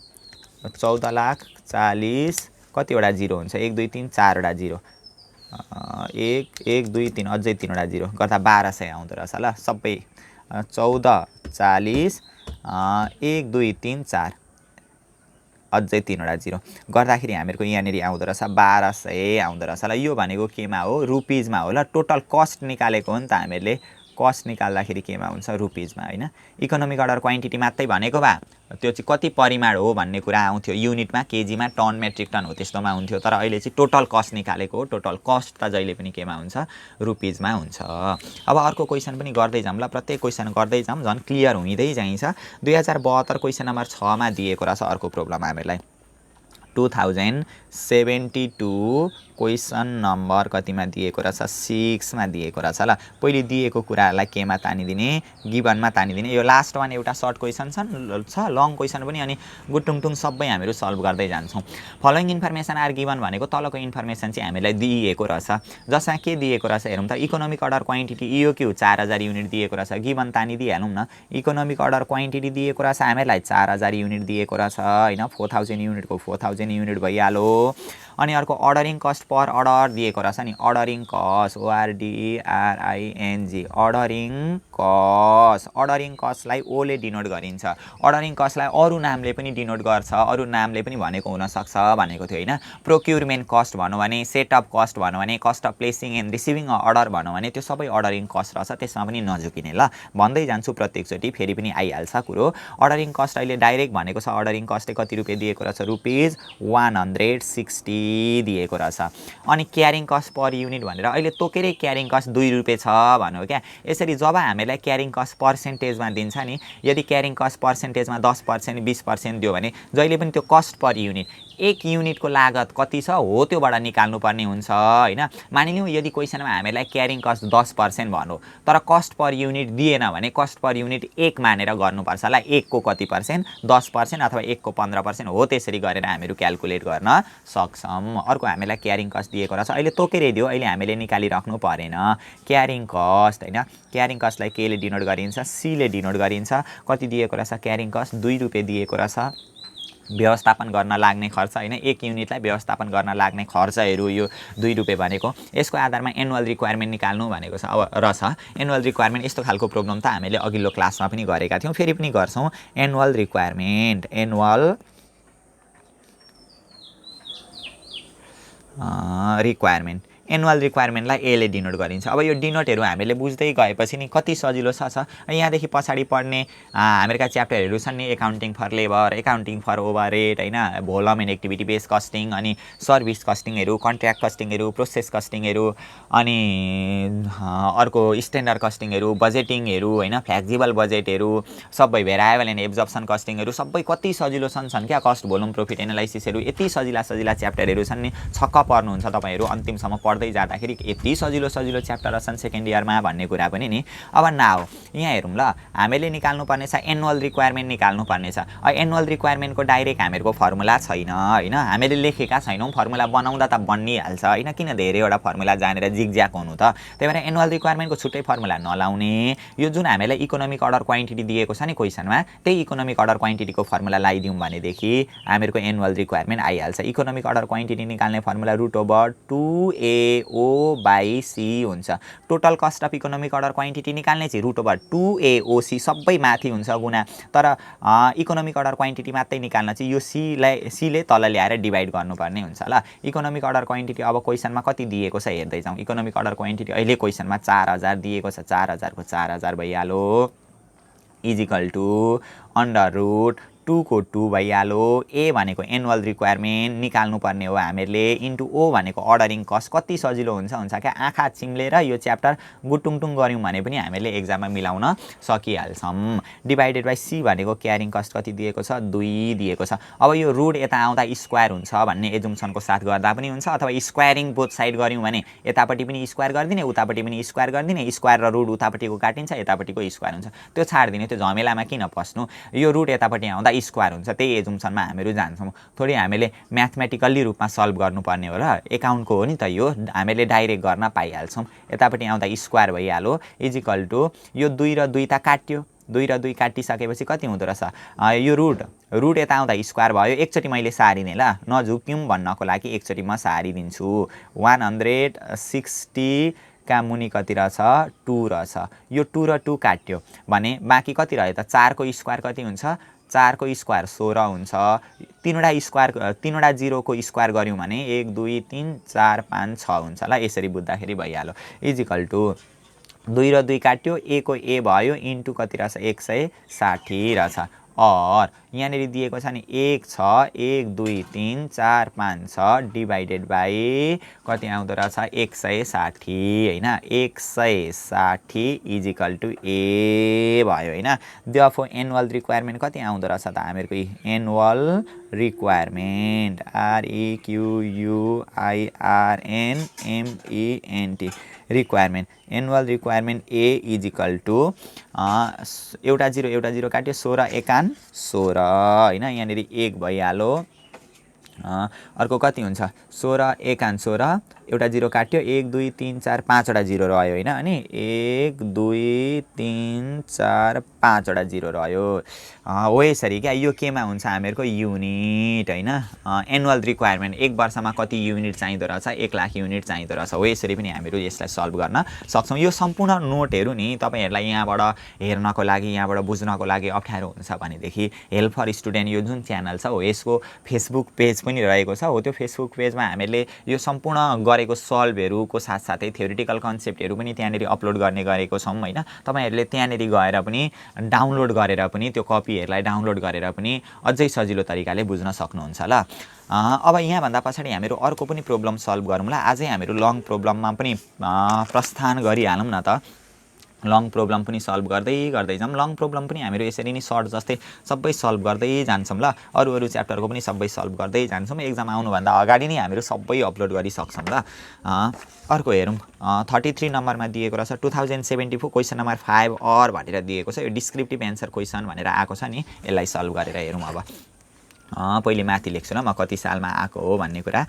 14,40,000 कतिवटा जिरो हुन्छ, 1 2 3 4वटा जिरो, 1 2 3 अझै 3वटा जिरो गर्दा 1,200 आउँदो रहेछ ल। सबै 14,40 1 2 3 4 अझै 3वटा जिरो गर्दाखेरि हामीहरूको यहाँनिर आउँदो रहेछ 1,200 आउँदो रहेछ ल। यो भनेको केमा हो, रुपिजमा हो ल। टोटल कस्ट निकालेको हो नि त हामीहरूले, कस्ट निकाल्दाखेरि केमा हुन्छ रुपिजमा होइन। इकोनोमिक अर्डर क्वान्टिटी मात्रै भनेको भए त्यो चाहिँ कति परिमाण हो भन्ने कुरा आउँथ्यो, युनिटमा, केजीमा, टन, मेट्रिक टन हो त्यस्तोमा हुन्थ्यो। तर अहिले चाहिँ टोटल कस्ट निकालेको हो, टोटल कस्ट त जहिले पनि केमा हुन्छ रुपिजमा हुन्छ। अब अर्को क्वेसन पनि गर्दै जाऊँ ल, प्रत्येक क्वेसन गर्दै जाऊँ, झन् क्लियर हुँदै जाइन्छ। 2072 क्वेसन नम्बर 6 मा दिएको रहेछ अर्को प्रब्लम हामीलाई। 2072 क्वेसन नम्बर कतिमा दिएको रहेछ 6 मा दिएको रहेछ ल। पहिले दिएको कुराहरूलाई केमा तानिदिने, गिभनमा तानिदिने। यो लास्ट वान एउटा सर्ट क्वेसन छ, लङ क्वेसन पनि, अनि गुटुङटुङ सबै हामीहरू सल्भ गर्दै जान्छौँ। फलोइङ इन्फर्मेसन आर गिभन भनेको तलको इन्फर्मेसन चाहिँ हामीलाई दिएको रहेछ, जसमा के दिएको रहेछ हेरौँ त। Economic order quantity EOQ 4,000 unit दिएको रहेछ, गिभन तानिदिइहालौँ न। इकोनोमिक अर्डर क्वान्टिटी दिएको रहेछ हामीलाई 4,000 युनिट दिएको रहेछ होइन, 4,000 युनिटको 4,000 युनिट भइहाल्यो। अनि अर्को अर्डरिङ कस्ट पर अर्डर दिएको रहेछ नि, ordering cost ORDERING, ordering cost. Ordering कस्टलाई O ले डिनोट गरिन्छ, अर्डरिङ कस्टलाई अरू नामले पनि डिनोट गर्छ, अरू नामले पनि भनेको हुनसक्छ भनेको थियो होइन। प्रोक्युरमेन्ट कस्ट भनौँ भने, सेटअप कस्ट भनौँ भने, cost of placing and receiving order भनौँ भने, त्यो सबै अर्डरिङ कस्ट रहेछ, त्यसमा पनि नझुकिने ल। भन्दै जान्छु प्रत्येकचोटि, फेरि पनि आइहाल्छ कुरो। अर्डरिङ कस्ट अहिले डाइरेक्ट भनेको छ, अर्डरिङ कस्टले कति रुपियाँ दिएको रहेछ, ₹160 दिएको रहेछ। अनि क्यारिङ कस्ट पर युनिट भनेर अहिले तोकेरै क्यारिङ कस्ट 2 रुपियाँ छ भन्यो क्या। यसरी जब हामीलाई क्यारिङ कस्ट पर्सेन्टेजमा दिन्छ नि, यदि क्यारिङ कस्ट पर्सेन्टेजमा 10% 20% दियो भने जहिले पनि त्यो कस्ट पर युनिट, एक युनिटको लागत कति छ हो त्योबाट निकाल्नु पर्ने हुन्छ होइन। मानिलिउँ यदि क्वेसनमा हामीलाई क्यारिङ कस्ट 10% भन्यो, तर कस्ट पर युनिट दिएन भने कस्ट पर युनिट 1 मानेर गर्नुपर्छ ल। 1 को कति पर्सेन्ट, 10% अथवा 1 को 15% हो, त्यसरी गरेर हामीहरू क्यालकुलेट गर्न सक्छौँ। अर्को हामीलाई क्यारिङ कस्ट दिएको रहेछ, अहिले तोकेरै दियो, अहिले हामीले निकालिराख्नु परेन। क्यारिङ कस्ट होइन, क्यारिङ कस्टलाई के ले डिनोट गरिन्छ, C ले डिनोट गरिन्छ। कति दिएको रहेछ क्यारिङ कस्ट, 2 रुपियाँ दिएको रहेछ। व्यवस्थापन गर्न लाग्ने खर्च होइन, एक युनिटलाई व्यवस्थापन गर्न लाग्ने खर्चहरू यो 2 रुपियाँ भनेको। यसको आधारमा एनुअल रिक्वायरमेन्ट निकाल्नु भनेको छ। अब रहेछ एनुअल रिक्वायरमेन्ट, यस्तो खालको प्रोग्राम त हामीले अघिल्लो क्लासमा पनि गरेका थियौँ, फेरि पनि गर्छौँ। Annual requirement, annual requirement annual रिक्वायरमेन्टलाई एले डिनोट गरिन्छ। अब यो डिनोटहरू हामीले बुझ्दै गएपछि नि कति सजिलो छ यहाँदेखि पछाडि पढ्ने हामीहरूका च्याप्टरहरू छन् नि accounting for labour, accounting for overhead हैन, volume and activity based costing, अनि सर्भिस कस्टिङहरू, कन्ट्र्याक्ट कस्टिङहरू, प्रोसेस कस्टिङहरू, अनि अर्को स्ट्यान्डर्ड कस्टिङहरू, बजेटिङहरू हैन, फ्लेक्सिबल बजेटहरू, सबै भेरिएबल एन्ड एब्जर्प्सन कस्टिङहरू सबै कति सजिलो छन् क्या। कस्ट भोल्युम प्रॉफिट एनालाइसिसहरू यति सजिला च्याप्टरहरू छन् नि, छक्क पर्नुहुन्छ तपाईहरु अन्तिमसम्म पढ्दै जाँदाखेरि यति सजिलो च्याप्टर छन् सेकेन्ड इयरमा भन्ने कुरा पनि नि। अब नाउ यहाँ हेरौँ ल, हामीले निकाल्नु पर्ने छ एनुअल रिक्वायरमेन्ट निकाल्नु पर्ने छ। एनुअल रिक्वायरमेन्टको डाइरेक्ट हामीहरूको फर्मुला छैन हैन, हामीले लेखेका छैनौँ, फर्मुला बनाउँदा त बनिहाल्छ हैन, किन धेरैवटा फर्मुला जानेर जिगज्याग हुनु त। त्यही भएर एनुअल रिक्वायरमेन्टको छुट्टै फर्मुला नलाउने, यो जुन हामीलाई इकोनोमिक अर्डर क्वान्टिटी दिएको छ नि क्वेसनमा, त्यही इकोनोमिक अर्डर क्वान्टिटीको फर्मुला लगाइदिउँ भनेदेखि हामीहरूको एनुअल रिक्वायरमेन्ट आइहाल्छ। इकोनोमिक अर्डर क्वान्टिटी निकाल्ने फर्मुला √2AO/C हुन्छ। Total cost of economic order quantity निकाल्ने चाहिँ √2AOC सबै माथि हुन्छ गुणा, तर इकोनोमिक अर्डर क्वान्टिटी मात्रै निकाल्न चाहिँ यो सीले तल ल्याएर डिभाइड गर्नुपर्ने हुन्छ ल। इकोनोमिक अर्डर क्वान्टिटी अब क्वेसनमा कति दिएको छ हेर्दै जाउँ। इकोनोमिक अर्डर क्वान्टिटी अहिले क्वेसनमा 4000 दिएको छ, 4000 को 4000 भइहाल्यो इजिकल टु √2 को 2 भइहाल्यो। ए भनेको एनुअल रिक्वायरमेन्ट निकाल्नु पर्ने हो हामीहरूले, इन्टु ओ भनेको अर्डरिङ कस्ट। कति सजिलो हुन्छ क्या, आँखा चिम्लेर यो च्याप्टर गुटुङटुङ गऱ्यौँ भने पनि हामीले एक्जाममा मिलाउन सकिहाल्छौँ। डिभाइडेड बाई सी भनेको क्यारिङ कस्ट कति दिएको छ, 2 दिएको छ। अब यो रुट यता आउँदा स्क्वायर हुन्छ भन्ने एजुम्सनको साथ गर्दा पनि हुन्छ, अथवा स्क्वायरिङ बोथ साइड गऱ्यौँ भने यतापट्टि पनि स्क्वायर गरिदिने, उतापट्टि पनि स्क्वायर गरिदिने, स्क्वायर र रुट उतापट्टिको काटिन्छ, यतापट्टिको स्क्वायर हुन्छ, त्यो छाडिदिने। त्यो झमेलामा किन पस्नु, यो रुट यतापट्टि आउँदा स्क्वायर हुन्छ, त्यही एजुम्सनमा हामीहरू जान्छौँ। थोरै हामीले म्याथमेटिकल्ली रूपमा सल्भ गर्नुपर्ने हो र, एकाउन्टको हो नि त यो, हामीले डाइरेक्ट गर्न पाइहाल्छौँ। यतापट्टि आउँदा स्क्वायर भइहाल्यो इजिकल टु यो 2 र 2 त काट्यो, 2 र 2 काटिसकेपछि कति हुँदो रहेछ, यो रुट यता आउँदा स्क्वायर भयो। एकचोटि मैले सारिदिएँ ल, नझुक्यौँ भन्नको लागि एकचोटि म सारिदिन्छु। 160 का मुनि कति रहेछ, 2 रहेछ। यो 2 र 2 काट्यो भने बाँकी कति रह्यो त, 4 को स्क्वायर कति हुन्छ, 4 को स्क्वायर 16 हुन्छ। तीनवटा जिरोको स्क्वायर गऱ्यौँ भने 1 2 3 4 5 6 हुन्छ ल, यसरी बुझ्दाखेरि भइहाल्यो। इजिकल टु 2 र 2 काट्यो, ए को ए भयो, इन्टु कति रहेछ 160 रहेछ। और यहाँनिर दिएको छ नि 1 6 1 2 3 4 5 6 डिभाइडेड बाई कति आउँदो रहेछ 160 हैन, 160 इजिकल टु ए भयो हैन। देयरफोर एनुअल रिक्वायरमेन्ट कति आउँदो रहेछ त हामीहरूको annual requirement REQUIRNMENT requirement, annual requirement ए इजिकल टु एउटा जिरो काट्यो, 16 एकान 16 हैन, यहाँनिर 1 भइहाल्यो। अर्को कति हुन्छ, 16 एकान 16, एउटा जिरो काट्यो, 1 2 3 4 5वटा जिरो रह्यो हैन, अनि 1 2 3 4 5वटा जिरो रह्यो। हो यसरी क्या, यो केमा हुन्छ हामीहरूको युनिट हैन। एनुअल रिक्वायरमेन्ट एक वर्षमा कति युनिट चाहिँदो रहेछ, 1 लाख युनिट चाहिँदो रहेछ। हो यसरी पनि हामीहरू यसलाई सल्भ गर्न सक्छौँ। यो सम्पूर्ण नोटहरू नि तपाईहरुलाई यहाँबाट हेर्नको लागि, यहाँबाट बुझ्नको लागि अप्ठ्यारो हुन्छ भनेदेखि हेल्प फर स्टुडेन्ट यो जुन च्यानल छ हो यसको फेसबुक पेज पनि रहेको छ। हो त्यो फेसबुक पेजमा हामीले यो सम्पूर्ण गरेको सल्भहरूको साथसाथै थ्योरिटिकल कन्सेप्टहरू पनि त्यहाँनिर अपलोड गर्ने गरेको छौँ हैन। तपाईहरुले त्यहाँनिर गएर पनि डाउनलोड गरेर पनि त्यो कपीहरूलाई डाउनलोड गरेर पनि अझै सजिलो तरिकाले बुझ्न सक्नुहुन्छ ल। अब यहाँभन्दा पछाडि हामीहरू अर्को पनि प्रब्लम सल्भ गरौँ ल। आजै हामीहरू लङ प्रब्लममा पनि प्रस्थान गरिहालौँ न त। लङ प्रब्लम पनि सल्भ गर्दै जाउँ। लङ प्रब्लम पनि हामीहरू यसरी नै सर्ट जस्तै सबै सल्भ गर्दै जान्छौँ ल। अरू च्याप्टरको पनि सबै सल्भ गर्दै जान्छौँ। एक्जाम आउनुभन्दा अगाडि नै हामीहरू सबै अपलोड गरिसक्छौँ ल। अर्को हेरौँ, 33 नम्बरमा दिएको रहेछ 2074 क्वेसन नम्बर 5 और भनेर दिएको छ। यो डिस्क्रिप्टिभ एन्सर क्वेसन भनेर आएको छ नि, यसलाई सल्भ गरेर हेरौँ। अब पहिले माथि लेख्छु ल म कति सालमा आएको हो भन्ने कुरा।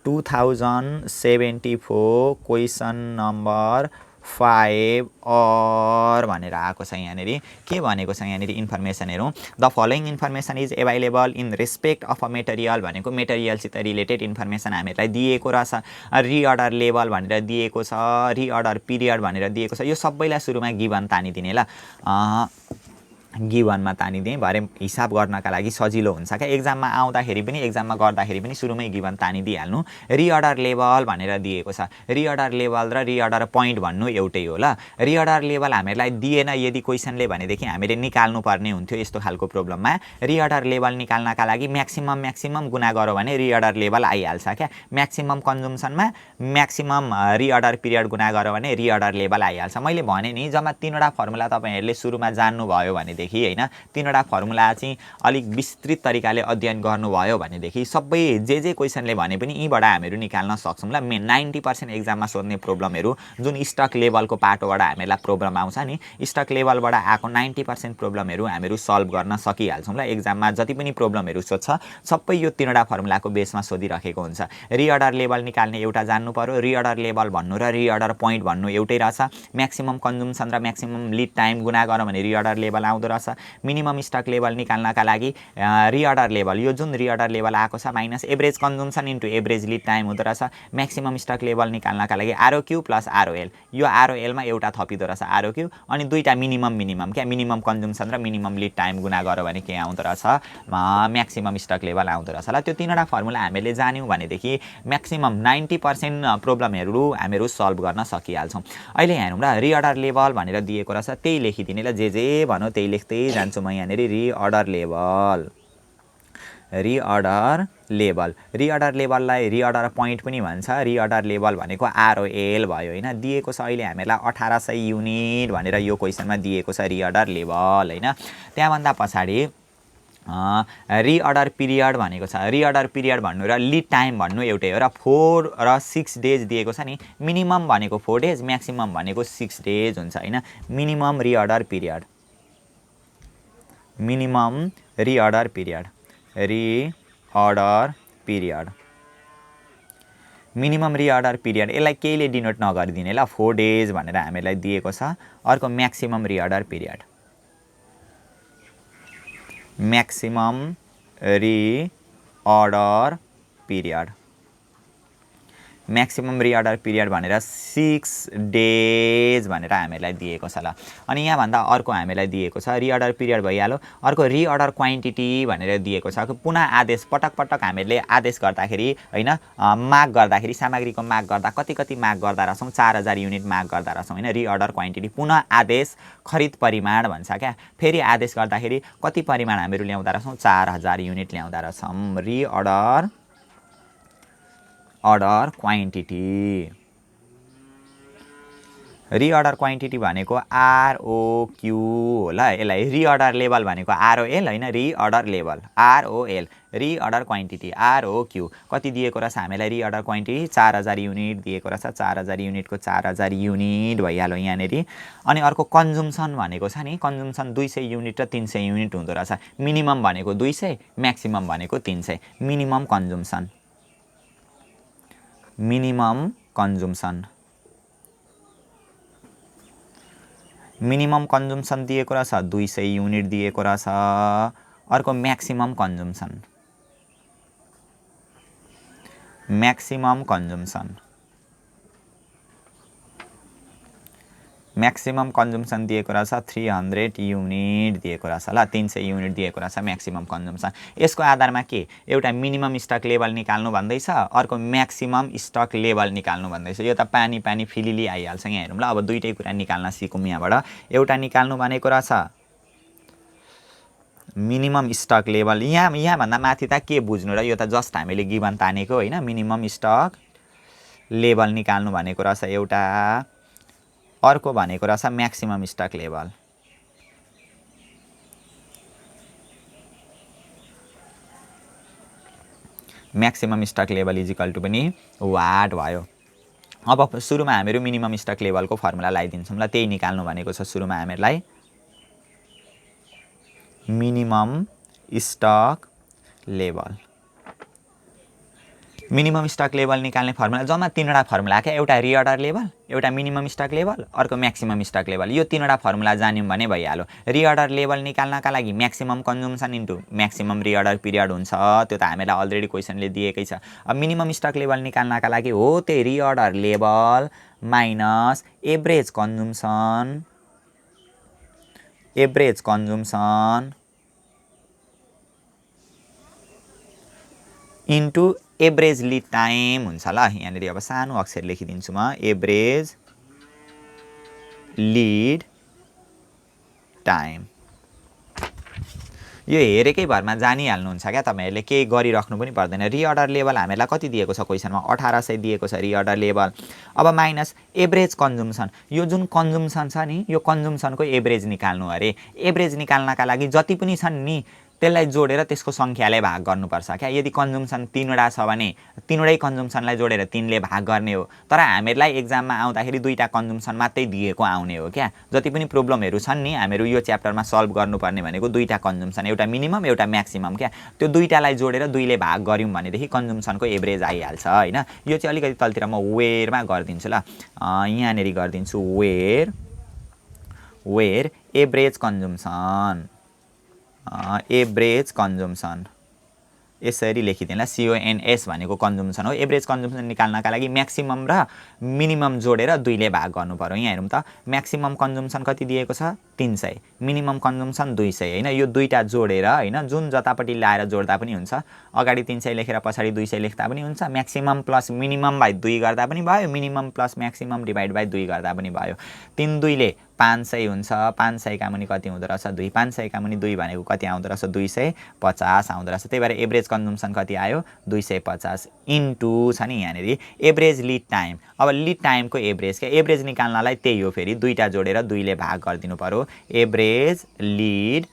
2074 क्वेसन नम्बर 5 और भनेर आएको छ। यहाँनिर के भनेको छ, यहाँनिर इन्फर्मेसन हेरौँ। The following information is available in respect of a material भनेको मेटेरियलसित रिलेटेड इन्फर्मेसन हामीलाई दिएको रहेछ। रिअर्डर लेभल भनेर दिएको छ, रिअर्डर पिरियड भनेर दिएको छ। यो सबैलाई सुरुमा गिभन तानिदिने ल। गिभनमा तानिदिएँ भरे हिसाब गर्नका लागि सजिलो हुन्छ क्या। एक्जाममा आउँदाखेरि पनि एक्जाममा गर्दाखेरि पनि सुरुमै गिभन तानिदिइहाल्नु। रिअर्डर लेभल भनेर दिएको छ। रिअर्डर लेभल र रिअर्डर पोइन्ट भन्नु एउटै हो ल। रिअर्डर लेभल हामीहरूलाई दिएन यदि क्वेसनले भनेदेखि हामीले निकाल्नुपर्ने हुन्थ्यो यस्तो खालको प्रब्लममा। रिअर्डर लेभल निकाल्नका लागि म्याक्सिमम गुणा गऱ्यो भने रिअर्डर लेभल आइहाल्छ क्या। म्याक्सिमम कन्जम्सनमा म्याक्सिमम रिअर्डर पिरियड गुणा गऱ्यो भने रिअर्डर लेभल आइहाल्छ। मैले भने नि जम्मा 3वटा फर्मुला तपाईँहरूले सुरुमा जान्नुभयो भनेदेखि हैन 3वटा फर्मुला चाहिँ अलिक विस्तृत तरिकाले अध्ययन गर्नुभयो भनेदेखि सबै जे क्वेसनले भने पनि यीबाट हामीहरू निकाल्न सक्छौँ ल। 90% एक्जाममा सोध्ने प्रब्लमहरू जुन स्टक लेभलको पाटोबाट हामीलाई प्रब्लम आउँछ नि, स्टक लेभलबाट आएको 90% प्रब्लमहरू हामीहरू सल्भ गर्न सकिहाल्छौँ ल। एक्जाममा जति पनि प्रब्लमहरू सोध्छ सबै यो 3वटा फर्मुलाको बेसमा सोधिराखेको हुन्छ। रिअर्डर लेभल निकाल्ने एउटा जान्नु पर्यो। रिअर्डर लेभल भन्नु र रिअर्डर पोइन्ट भन्नु एउटै रहेछ। म्याक्सिमम कन्जम्सन र म्याक्सिमम लिड टाइम गुणा गर्यो भने रिअर्डर लेभल आउँदो रहेछ। मिनिमम स्टक लेभल निकाल्नका लागि रिअर्डर लेभल यो जुन रिअर्डर लेभल आएको छ minus average consumption into average lead time हुँदो रहेछ। म्याक्सिमम स्टक लेभल निकाल्नका लागि आरओक्यू प्लस आरओएल, यो आरओएलमा एउटा थपिदो रहेछ आरओक्यू, अनि दुईटा मिनिमम क्या मिनिमम कन्जम्सन र मिनिमम लिड टाइम गुणा गर्यो भने के आउँदो रहेछ म्याक्सिमम स्टक लेभल आउँदो रहेछ ल। त्यो 3वटा फर्मुला हामीले जान्यौँ भनेदेखि म्याक्सिमम 90% प्रब्लमहरू हामीहरू सल्भ गर्न सकिहाल्छौँ। अहिले हेरौँ ल, रिअर्डर लेभल भनेर दिएको रहेछ त्यही लेखिदिने ल, जे भन्यो त्यही लेख्दै जान्छु म यहाँनिर। Reorder level, reorder level, reorder लेभललाई reorder point पनि भन्छ। रिअर्डर लेभल भनेको आरओएल भयो हैन। दिएको छ अहिले हामीलाई 1800 युनिट भनेर यो क्वेसनमा दिएको छ रिअर्डर लेभल हैन। त्यहाँभन्दा पछाडि रिअर्डर पिरियड भनेको छ। रिअर्डर पिरियड भन्नु र लिड टाइम भन्नु एउटै हो र 4 र 6 डेज दिएको छ नि। मिनिमम भनेको 4 डेज, म्याक्सिमम भनेको 6 डेज हुन्छ हैन। Minimum reorder period, minimum reorder period, reorder period, minimum reorder period यसलाई केहीले डिनोट नगरिदिने ल, 4 डेज भनेर हामीलाई दिएको छ। अर्को maximum reorder period, maximum reorder period, maximum reorder period भनेर 6 डेज भनेर हामीलाई दिएको छ ल। अनि यहाँभन्दा अर्को हामीलाई दिएको छ रिअर्डर पिरियड भइहाल्यो। अर्को रिअर्डर क्वान्टिटी भनेर दिएको छ। पुनः आदेश पटक हामीहरूले आदेश गर्दाखेरि हैन माग गर्दाखेरि सामग्रीको माग गर्दा कति माग गर्दा रहेछौँ 4000 युनिट माग गर्दा रहेछौँ हैन। रिअर्डर क्वान्टिटी पुनः आदेश खरिद परिमाण भन्छ क्या। फेरि आदेश गर्दाखेरि कति परिमाण हामीहरू ल्याउँदा रहेछौँ 4000 युनिट ल्याउँदा रहेछौँ। रिअर्डर क्वान्टिटी, रिअर्डर क्वान्टिटी भनेको आरओक्यू होला। यसलाई रिअर्डर लेभल भनेको आरओएल हैन, reorder level ROL, reorder quantity आरओक्यू कति दिएको रहेछ हामीलाई रिअर्डर क्वान्टिटी 4000 युनिट दिएको रहेछ। 4000 युनिटको 4000 युनिट भइहाल्यो यहाँनिर। अनि अर्को कन्जम्सन भनेको छ नि, कन्जम्सन 200 युनिट र 300 युनिट हुँदो रहेछ। मिनिमम भनेको 200, म्याक्सिमम भनेको 300। Minimum consumption, minimum consumption, minimum consumption दिएको रहेछ 200 युनिट दिएको रहेछ। अर्को maximum consumption, maximum consumption, maximum consumption दिएको रहेछ 300 युनिट दिएको रहेछ ल। 300 युनिट दिएको रहेछ म्याक्सिमम कन्जम्सन। यसको आधारमा के एउटा मिनिमम स्टक लेभल निकाल्नु भन्दैछ, अर्को म्याक्सिमम स्टक लेभल निकाल्नु भन्दैछ। यो त पानी फिलिली आइहाल्छ यहाँ हेरौँ ल। अब दुईटै कुरा निकाल्न सिकौँ यहाँबाट। एउटा निकाल्नु भनेको रहेछ मिनिमम स्टक लेभल। यहाँभन्दा माथि त के बुझ्नु र, यो त जस्ट हामीले गिभन तानेको हैन। मिनिमम स्टक लेभल निकाल्नु भनेको रहेछ एउटा, अर्को भनेको रहेछ maximum stock level. Maximum stock level is equal to पनि वाट भयो। अब सुरुमा हामीहरू मिनिमम स्टक लेभलको फर्मुला लगाइदिन्छौँ ल। त्यही निकाल्नु भनेको छ सुरुमा हामीहरूलाई minimum stock level. Minimum stock level निकाल्ने फर्मुला जम्मा 3वटा फर्मुला क्या। एउटा रिअर्डर लेभल, एउटा मिनिमम स्टक लेभल, अर्को म्याक्सिमम स्टक लेभल। यो 3वटा फर्मुला जान्यौँ भने भइहाल्यो। रिअर्डर लेभल निकाल्नका लागि maximum consumption into maximum reorder period हुन्छ। त्यो त हामीलाई अलरेडी क्वेसनले दिएकै छ। अब मिनिमम स्टक लेभल निकाल्नका लागि हो त्यही reorder level minus average consumption average consumption into average lead time हुन्छ ल। यहाँनिर अब सानो अक्षर लेखिदिन्छु म, एभरेज लिड टाइम। यो हेरेकै भरमा जानिहाल्नुहुन्छ क्या तपाईँहरूले, केही गरिराख्नु पनि पर्दैन। रिअर्डर लेभल हामीलाई कति दिएको छ क्वेसनमा, 1800 दिएको छ रिअर्डर लेभल। अब माइनस एभरेज कन्ज्युम्सन, यो जुन कन्ज्युम्सन छ नि यो कन्ज्युम्सनको एभरेज निकाल्नु अरे। एभरेज निकाल्नका लागि जति पनि छन् नि त्यसलाई जोडेर त्यसको सङ्ख्याले भाग गर्नुपर्छ क्या। यदि कन्ज्युम्सन 3वटा छ भने 3वटै कन्ज्युम्सनलाई जोडेर 3ले भाग गर्ने हो। तर हामीहरूलाई एक्जाममा आउँदाखेरि 2टा कन्ज्युम्सन मात्रै दिएको आउने हो क्या। जति पनि प्रब्लमहरू छन् नि हामीहरू यो च्याप्टरमा सल्भ गर्नुपर्ने भनेको 2टा कन्ज्युम्सन, एउटा मिनिमम एउटा म्याक्सिमम क्या। त्यो 2टालाई जोडेर 2ले भाग गऱ्यौँ भनेदेखि कन्ज्युम्सनको एभरेज आइहाल्छ होइन। यो चाहिँ अलिकति तलतिर म वेयरमा गरिदिन्छु ल। यहाँनिर गरिदिन्छु where average consumption, average consumption यसरी लेखिदिएँ ल। CONS भनेको कन्ज्युम्सन हो। एभरेज कन्ज्युम्सन निकाल्नका लागि म्याक्सिमम र मिनिमम जोडेर 2ले भाग गर्नु पर्यो। यहाँ हेरौँ त, म्याक्सिमम कन्ज्युम्सन कति दिएको छ 300, मिनिमम कन्ज्युम्सन 200 होइन। यो 2टा जोडेर होइन, जुन जतापट्टि ल्याएर जोड्दा पनि हुन्छ। अगाडि 300 लेखेर पछाडि 200 लेख्दा पनि हुन्छ। म्याक्सिमम प्लस मिनिमम बाई 2 गर्दा पनि भयो, minimum plus maximum divide by 2 गर्दा पनि भयो। 3 2ले 500 हुन्छ, 500 का मुनि कति हुँदो रहेछ 2, 500 का मुनि 2 भनेको कति आउँदो रहेछ 250 आउँदो रहेछ। त्यही भएर एभरेज कन्ज्युम्सन कति आयो 250 इन्टु छ नि यहाँनिर एभरेज लिड टाइम। अब लिड टाइमको एभरेज क्या, एभरेज निकाल्नलाई त्यही हो, फेरि 2टा जोडेर 2ले भाग गरिदिनु पर्यो। एभरेज लिड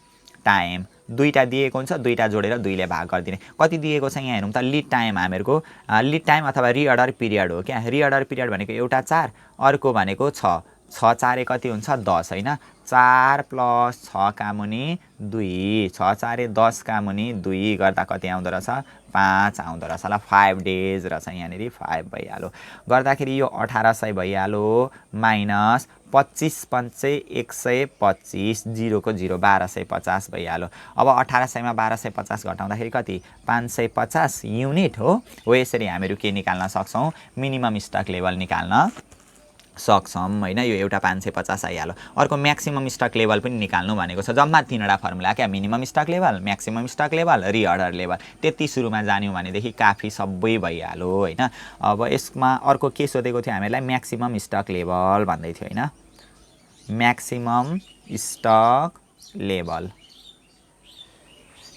टाइम 2टा दिएको हुन्छ, 2टा जोडेर 2ले भाग गरिदिने। कति दिएको छ यहाँ हेरौँ त, लिड टाइम हामीहरूको लिड टाइम अथवा रिअर्डर पिरियड हो क्या। रिअर्डर पिरियड भनेको एउटा 4, अर्को भनेको 6, 6 4 कति हुन्छ 10 होइन। 4 + 6 का मुनि 2, 6 4 10 का मुनि 2 गर्दा कति आउँदो रहेछ 5 आउँदो रहेछ ल। 5 डेज रहेछ यहाँनिर 5 भइहाल्यो। गर्दाखेरि यो 1800 भइहाल्यो माइनस 25 5 125, 0 को 0 1250 भइहाल्यो। अब 1800 मा 1250 घटाउँदाखेरि कति 550 युनिट हो। यसरी हामीहरू के निकाल्न सक्छौँ, मिनिमम स्टक लेभल निकाल्न सक्छौँ होइन। यो एउटा 550 आइहाल्यो। अर्को म्याक्सिमम स्टक लेभल पनि निकाल्नु भनेको छ। जम्मा 3वटा फर्मुला क्या, minimum stock level, maximum stock level, reorder level. त्यति सुरुमा जान्यौँ भनेदेखि काफी सबै भइहाल्यो होइन। अब यसमा अर्को के सोधेको थियो हामीलाई, म्याक्सिमम स्टक लेभल भन्दै थियो होइन। Maximum stock level,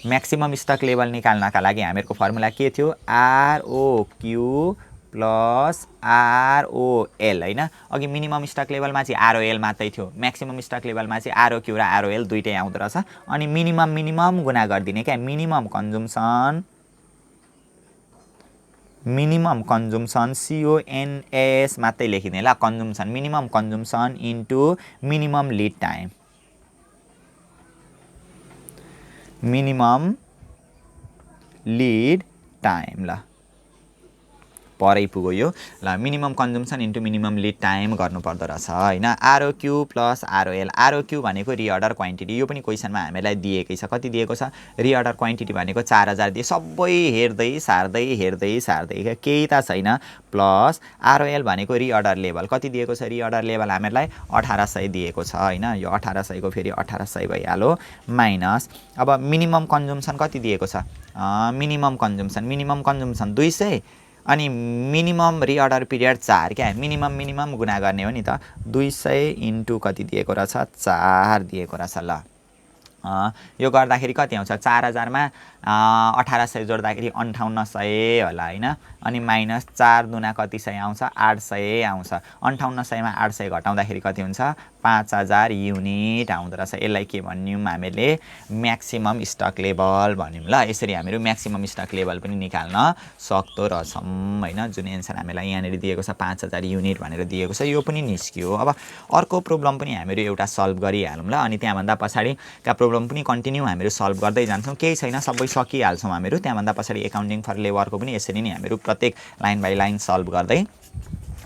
maximum stock level निकाल्नका लागि हामीहरूको फर्मुला के थियो, ROQ प्लस ROL होइन। अघि मिनिमम स्टक लेभलमा चाहिँ ROL मात्रै थियो, म्याक्सिमम स्टक लेभलमा चाहिँ ROQ र ROL दुइटै आउँदो रहेछ। अनि मिनिमम गुणा गरिदिने क्या, मिनिमम कन्ज्युम्सन CONS मात्रै लेखिदिने ल। Consumption minimum consumption into minimum lead time, minimum lead time ल। परै पुग्यो यो ल। Minimum consumption into minimum lead time गर्नुपर्दो रहेछ होइन। ROQ प्लस ROL, ROQ भनेको रिअर्डर क्वान्टिटी, यो पनि क्वेसनमा हामीलाई दिएकै छ। कति दिएको छ, रिअर्डर क्वान्टिटी भनेको 4000 दिए। सबै हेर्दै सार्दै केही त छैन। प्लस ROL भनेको रिअर्डर लेभल, कति दिएको छ रिअर्डर लेभल हामीलाई 1800 दिएको छ होइन। यो 1800 को फेरि 1800 भइहाल्यो माइनस। अब मिनिमम कन्ज्युम्सन कति दिएको छ, मिनिमम कन्ज्युम्सन 200 अनि मिनिमम रिअर्डर पिरियड 4 क्या। मिनिमम गुणा गर्ने हो नि त, 200 इन्टु कति दिएको रहेछ 4 दिएको रहेछ ल। यो गर्दाखेरि कति आउँछ, 4000 मा 1800 जोड्दाखेरि 5800 होला होइन। अनि माइनस 4 दुना कति सय आउँछ 800 आउँछ। 5800 मा 800 घटाउँदाखेरि कति हुन्छ 5000 युनिट आउँदो रहेछ। यसलाई के भन्यौँ हामीले, म्याक्सिमम स्टक लेभल भन्यौँ ल। यसरी हामीहरू म्याक्सिमम स्टक लेभल पनि निकाल्न सक्दो रहेछौँ होइन। जुन एन्सर हामीलाई यहाँनिर दिएको छ 5000 युनिट भनेर दिएको छ, यो पनि निस्कियो। अब अर्को प्रब्लम पनि हामीहरू एउटा सल्भ गरिहालौँ ल। अनि त्यहाँभन्दा पछाडिका प्रब्लम पनि कन्टिन्यू हामीहरू सल्भ गर्दै जान्छौँ। केही छैन, सबै सकिहाल्छौँ हामीहरू। त्यहाँभन्दा पछाडि एकाउन्टिङ फर लेबरको पनि यसरी नै हामीहरू प्रत्येक लाइन बाई लाइन सल्भ गर्दै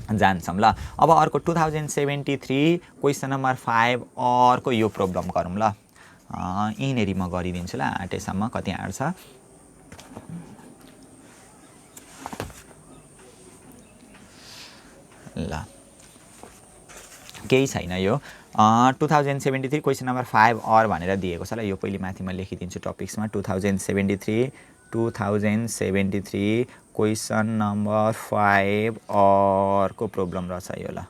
जान्छौँ ल। अब अर्को 2073 क्वेसन नम्बर 5 अर्को यो प्रब्लम गरौँ ल। यहीँनेरि म गरिदिन्छु ल, आटेसम्म कति आँट्छ ल। केही छैन यो। 2073 क्वेसन नम्बर 5 अर भनेर दिएको छ ल। यो पहिले माथि म लेखिदिन्छु टपिक्समा 2073 क्वेसन नम्बर 5 अर को प्रब्लम रहेछ यो ल।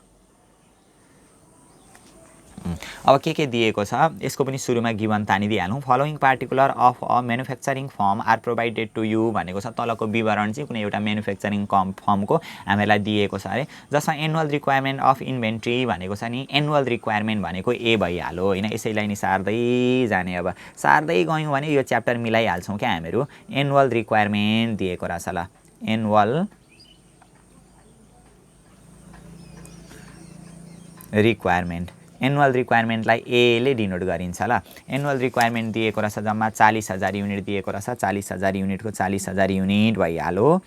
अब के दिएको छ यसको पनि सुरुमा गिभन तानिदिइहालौँ। Following particular of a manufacturing firm are provided to you भनेको छ। तलको विवरण चाहिँ कुनै एउटा म्यानुफ्याक्चरिङ फर्मको हामीलाई दिएको छ अरे, जसमा एनुअल रिक्वायरमेन्ट अफ इन्भेन्ट्री भनेको छ नि। एनुअल रिक्वायरमेन्ट भनेको ए भइहाल्यो होइन, यसैलाई नि सार्दै जाने। अब सार्दै गयौँ भने यो च्याप्टर मिलाइहाल्छौँ क्या हामीहरू। एनुअल रिक्वायरमेन्ट दिएको रहेछ ल। एनुअल रिक्वायरमेन्ट, एनुअल रिक्वायरमेन्टलाई एले डिनोट गरिन्छ ल। एनुअल रिक्वायरमेन्ट दिएको रहेछ जम्मा 40,000 युनिट दिएको रहेछ। 40,000 युनिटको 40,000 युनिट भइहाल्यो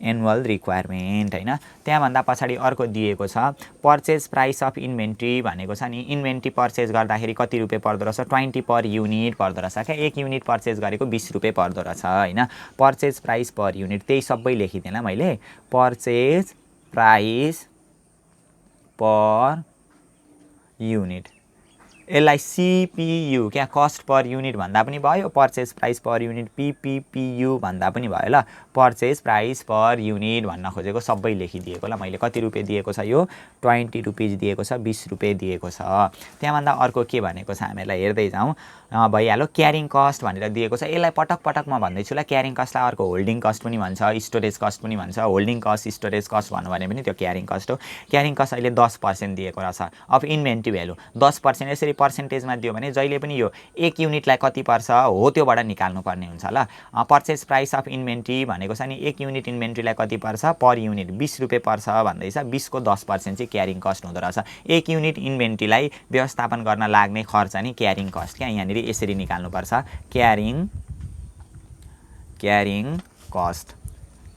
एनुअल रिक्वायरमेन्ट होइन। त्यहाँभन्दा पछाडि अर्को दिएको छ पर्चेज प्राइस अफ इन्भेन्ट्री भनेको छ नि। इन्भेन्ट्री पर्चेज गर्दाखेरि कति रुपियाँ पर्दो रहेछ 20 पर युनिट पर्दो रहेछ क्या। 1 युनिट पर्चेज गरेको 20 रुपियाँ पर्दो रहेछ होइन। पर्चेज प्राइस पर युनिट त्यही सबै लेखिदिएँ ल मैले। पर्चेज प्राइस पर युनिट, यसलाई सिपियु क्या कस्ट पर युनिट भन्दा पनि भयो, पर्चेज प्राइस पर युनिट पिपिपियु भन्दा पनि भयो ल। पर्चेज प्राइस पर युनिट भन्न खोजेको सबै लेखिदिएको ल मैले। कति रुपियाँ दिएको छ यो 20 रुपिज दिएको छ, 20 रुपियाँ दिएको छ। त्यहाँभन्दा अर्को के भनेको छ हामीलाई हेर्दै जाउँ भइहाल्यो। क्यारिङ कस्ट भनेर दिएको छ। यसलाई पटक पटक म भन्दैछु ल। क्यारिङ कस्टलाई अर्को होल्डिङ कस्ट पनि भन्छ, स्टोरेज कस्ट पनि भन्छ। होल्डिङ कस्ट स्टोरेज कस्ट भन्नु भने पनि त्यो क्यारिङ कस्ट हो। क्यारिङ कस्ट अहिले 10% दिएको रहेछ अफ इन्भेन्ट्री भ्यालु। 10% यसरी पर्सेन्टेजमा दियो भने जहिले पनि यो 1 युनिटलाई कति पर्छ हो त्योबाट निकाल्नु पर्ने हुन्छ ल। पर्चेज प्राइस अफ इन्भेन्ट्री भनेको छ नि 1 युनिट इन्भेन्ट्रीलाई कति पर्छ पर युनिट 20 रुपियाँ पर्छ भन्दैछ। 20 को 10% चाहिँ क्यारिङ कस्ट हुँदो रहेछ। 1 युनिट इन्भेन्ट्रीलाई व्यवस्थापन गर्न लाग्ने खर्च नि क्यारिङ कस्ट क्या। यहाँनिर यसरी निकाल्नुपर्छ क्यारिङ कस्ट।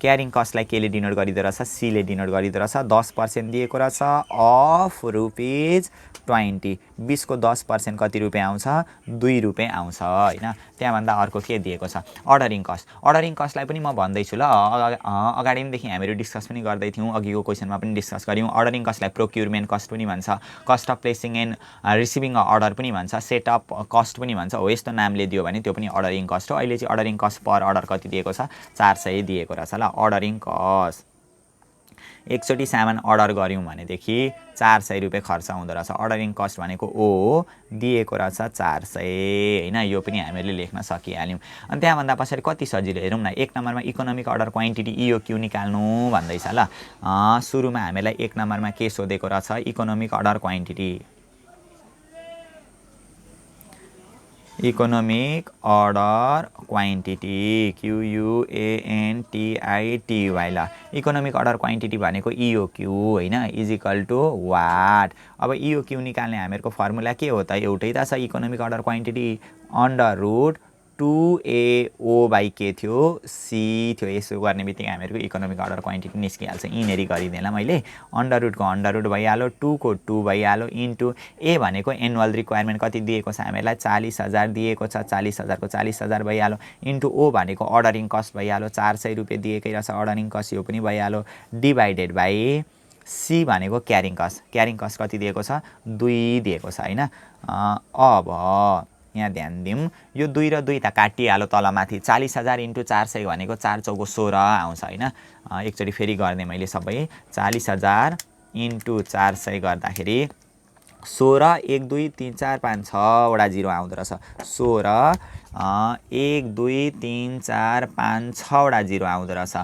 क्यारिङ कस्टलाई केले डिनोट गरिदो रहेछ सीले डिनोट गरिदो रहेछ। 10% दिएको रहेछ अफ रुपिज 20। 20 को 10% कति रुपियाँ आउँछ 2 रुपियाँ आउँछ होइन। त्यहाँभन्दा अर्को के दिएको छ अर्डरिङ कस्ट। अर्डरिङ कस्टलाई पनि म भन्दैछु ल। अगाडि नैदेखि हामीहरू डिस्कस पनि गर्दै थियौँ, अघिको क्वेसनमा पनि डिस्कस गऱ्यौँ। अर्डरिङ कस्टलाई प्रोक्युरमेन्ट कस्ट पनि भन्छ, cost of placing and receiving a order पनि भन्छ, सेटअप कस्ट पनि भन्छ। हो यस्तो नामले दियो भने त्यो पनि अर्डरिङ कस्ट हो। अहिले चाहिँ अर्डरिङ कस्ट पर अर्डर कति दिएको छ 400 दिएको रहेछ ल। अर्डरिङ कस्ट एकचोटि सामान अर्डर गऱ्यौँ भनेदेखि 400 रुपियाँ खर्च हुँदो रहेछ। अर्डरिङ कस्ट भनेको ओ दिएको रहेछ 400 होइन। यो पनि हामीले लेख्न सकिहाल्यौँ। अनि त्यहाँभन्दा पछाडि कति सजिलो हेरौँ न। 1 नम्बरमा इकोनोमिक अर्डर क्वान्टिटी इओक्यू निकाल्नु भन्दैछ ल। सुरुमा हामीलाई 1 नम्बरमा के सोधेको रहेछ economic order quantity. Economic order quantity QUANTITY ल। इकोनोमिक अर्डर क्वान्टिटी भनेको इओक्यू होइन इजिकल टु वाट। अब इओक्यू निकाल्ने हामीहरूको फर्मुला के हो त एउटै त छ। Economic order quantity under root 2AO by के थियो सी थियो। यसो गर्ने बित्तिकै हामीहरूको इकोनोमिक अर्डर क्वान्टिटी निस्किहाल्छ। यिनीहरू गरिदिएँ ल मैले। अन्डर रुटको अन्डर रुट भइहाल्यो, 2 को 2 भइहाल्यो, इन्टु ए भनेको एनुअल रिक्वायरमेन्ट कति दिएको छ हामीलाई 40,000 दिएको छ। 40,000 को 40,000 भइहाल्यो, इन्टु ओ भनेको अर्डरिङ कस्ट भइहाल्यो 400 रुपियाँ दिएकै रहेछ अर्डरिङ कस्ट, यो पनि भइहाल्यो, डिभाइडेड बाई सी भनेको क्यारिङ कस्ट। क्यारिङ कस्ट कति दिएको छ 2 दिएको छ होइन। अब यहाँ ध्यान दिउँ यो 2 र 2 त काटिहाल्यो तलमाथि। 40,000 इन्टु 400 भनेको 4 चौको 16 आउँछ होइन। एकचोटि फेरि गर्ने मैले सबै। 40,000 इन्टु 400 गर्दाखेरि 16 1 2 3 4 5 6वटा जिरो आउँदो रहेछ। 16 1 2 3 4 5 6वटा जिरो आउँदो रहेछ।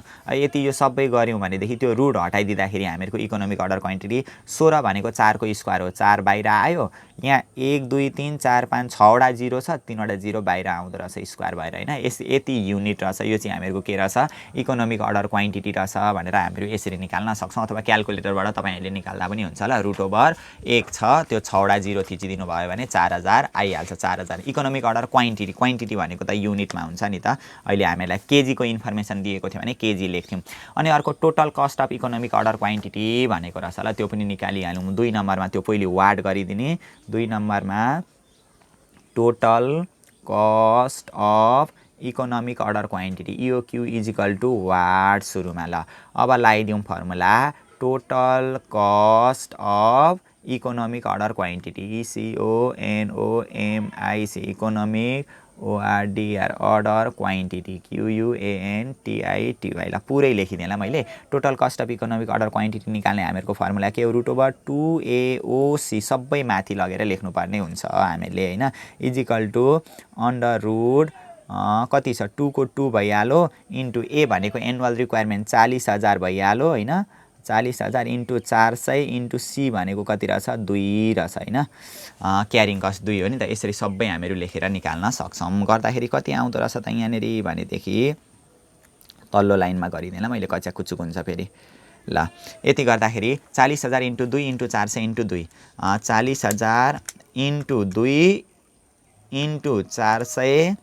यति यो सबै गऱ्यौँ भनेदेखि त्यो रुट हटाइदिँदाखेरि हामीहरूको इकोनोमिक अर्डर क्वान्टिटी 16 भनेको 4 को स्क्वायर हो 4 बाहिर आयो। यहाँ 1 2 3 4 5 6वटा जिरो छ, 3वटा जिरो बाहिर आउँदो रहेछ स्क्वायर भएर होइन। यति युनिट रहेछ। यो चाहिँ हामीहरूको के रहेछ इकोनोमिक अर्डर क्वान्टिटी रहेछ भनेर हामीहरू यसरी निकाल्न सक्छौँ। अथवा क्यालकुलेटरबाट तपाईँहरूले निकाल्दा पनि हुन्छ ल। रुट ओभर 1 छ त्यो 6वटा जिरो थिचिदिनु भयो भने 4000 आइहाल्छ। 4000 इकोनोमिक अर्डर क्वान्टिटी। क्वान्टिटी भनेको त युनिटमा हुन्छ नि त। अहिले हामीलाई केजीको इन्फर्मेसन दिएको थियो भने केजी लेख्थ्यौँ। अनि अर्को total cost of economic order quantity भनेको रहेछ ल। त्यो पनि निकालिहाल्यौँ। 2 नम्बरमा त्यो पहिले वाट गरिदिने। 2 नम्बरमा total cost of economic order quantity EOQ is equal to what सुरुमा ल। अब लगाइदिउँ formula total cost of economic order quantity CONOMIC economic ORDR order quantity QUANTITY ल पुरै लेखिदिएँ ल मैले। Total cost of economic order quantity निकाल्ने हामीहरूको फर्मुला के हो √2AOC सबै माथि लगेर लेख्नुपर्ने हुन्छ हामीले हैन इजिकल टु अन्डर रुट कति छ 2 को 2 भइहाल्यो इन्टु ए भनेको एनुअल रिक्वायरमेन्ट 40,000 भइहाल्यो हैन 40,000 इन्टु 400 इन्टु सी भनेको कति रहेछ 2 रहेछ हैन क्यारिङ कस्ट 2 हो नि त। यसरी सबै हामीहरू लेखेर निकाल्न सक्छौं। गर्दाखेरि कति आउँदो रहेछ त यहाँनेरि भनेदेखि तल्लो लाइनमा गरिदिएँ ल मैले कच्चा कुचुक हुन्छ फेरि ल। यति गर्दाखेरि 40,000 into 2 into 400 into 2 40,000 into 2 into 400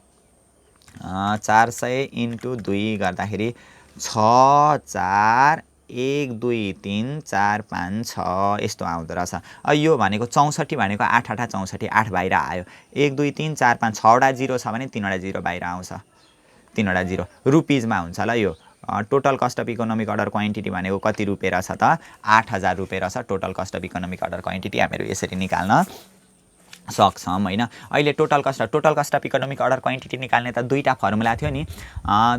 into 2 गर्दाखेरि 6 4 1 2 3 4 5 6 यस्तो आउँदो रहेछ। यो भनेको 64 भनेको 8 8 64 8 बाहिर आयो 1 2 3 4 5 6 वटा 0 छ भने 3 वटा 0 बाहिर आउँछ 3 वटा 0 रुपिजमा हुन्छ ल। यो total cost of economic order quantity भनेको कति रुपियाँ रहेछ त 8,000 रुपियाँ रहेछ। Total cost of economic order quantity हामीहरू यसरी निकाल्न सक्छौं हैन। अहिले total cost of economic order quantity निकाल्ने त दुईटा फर्मुला थियो नि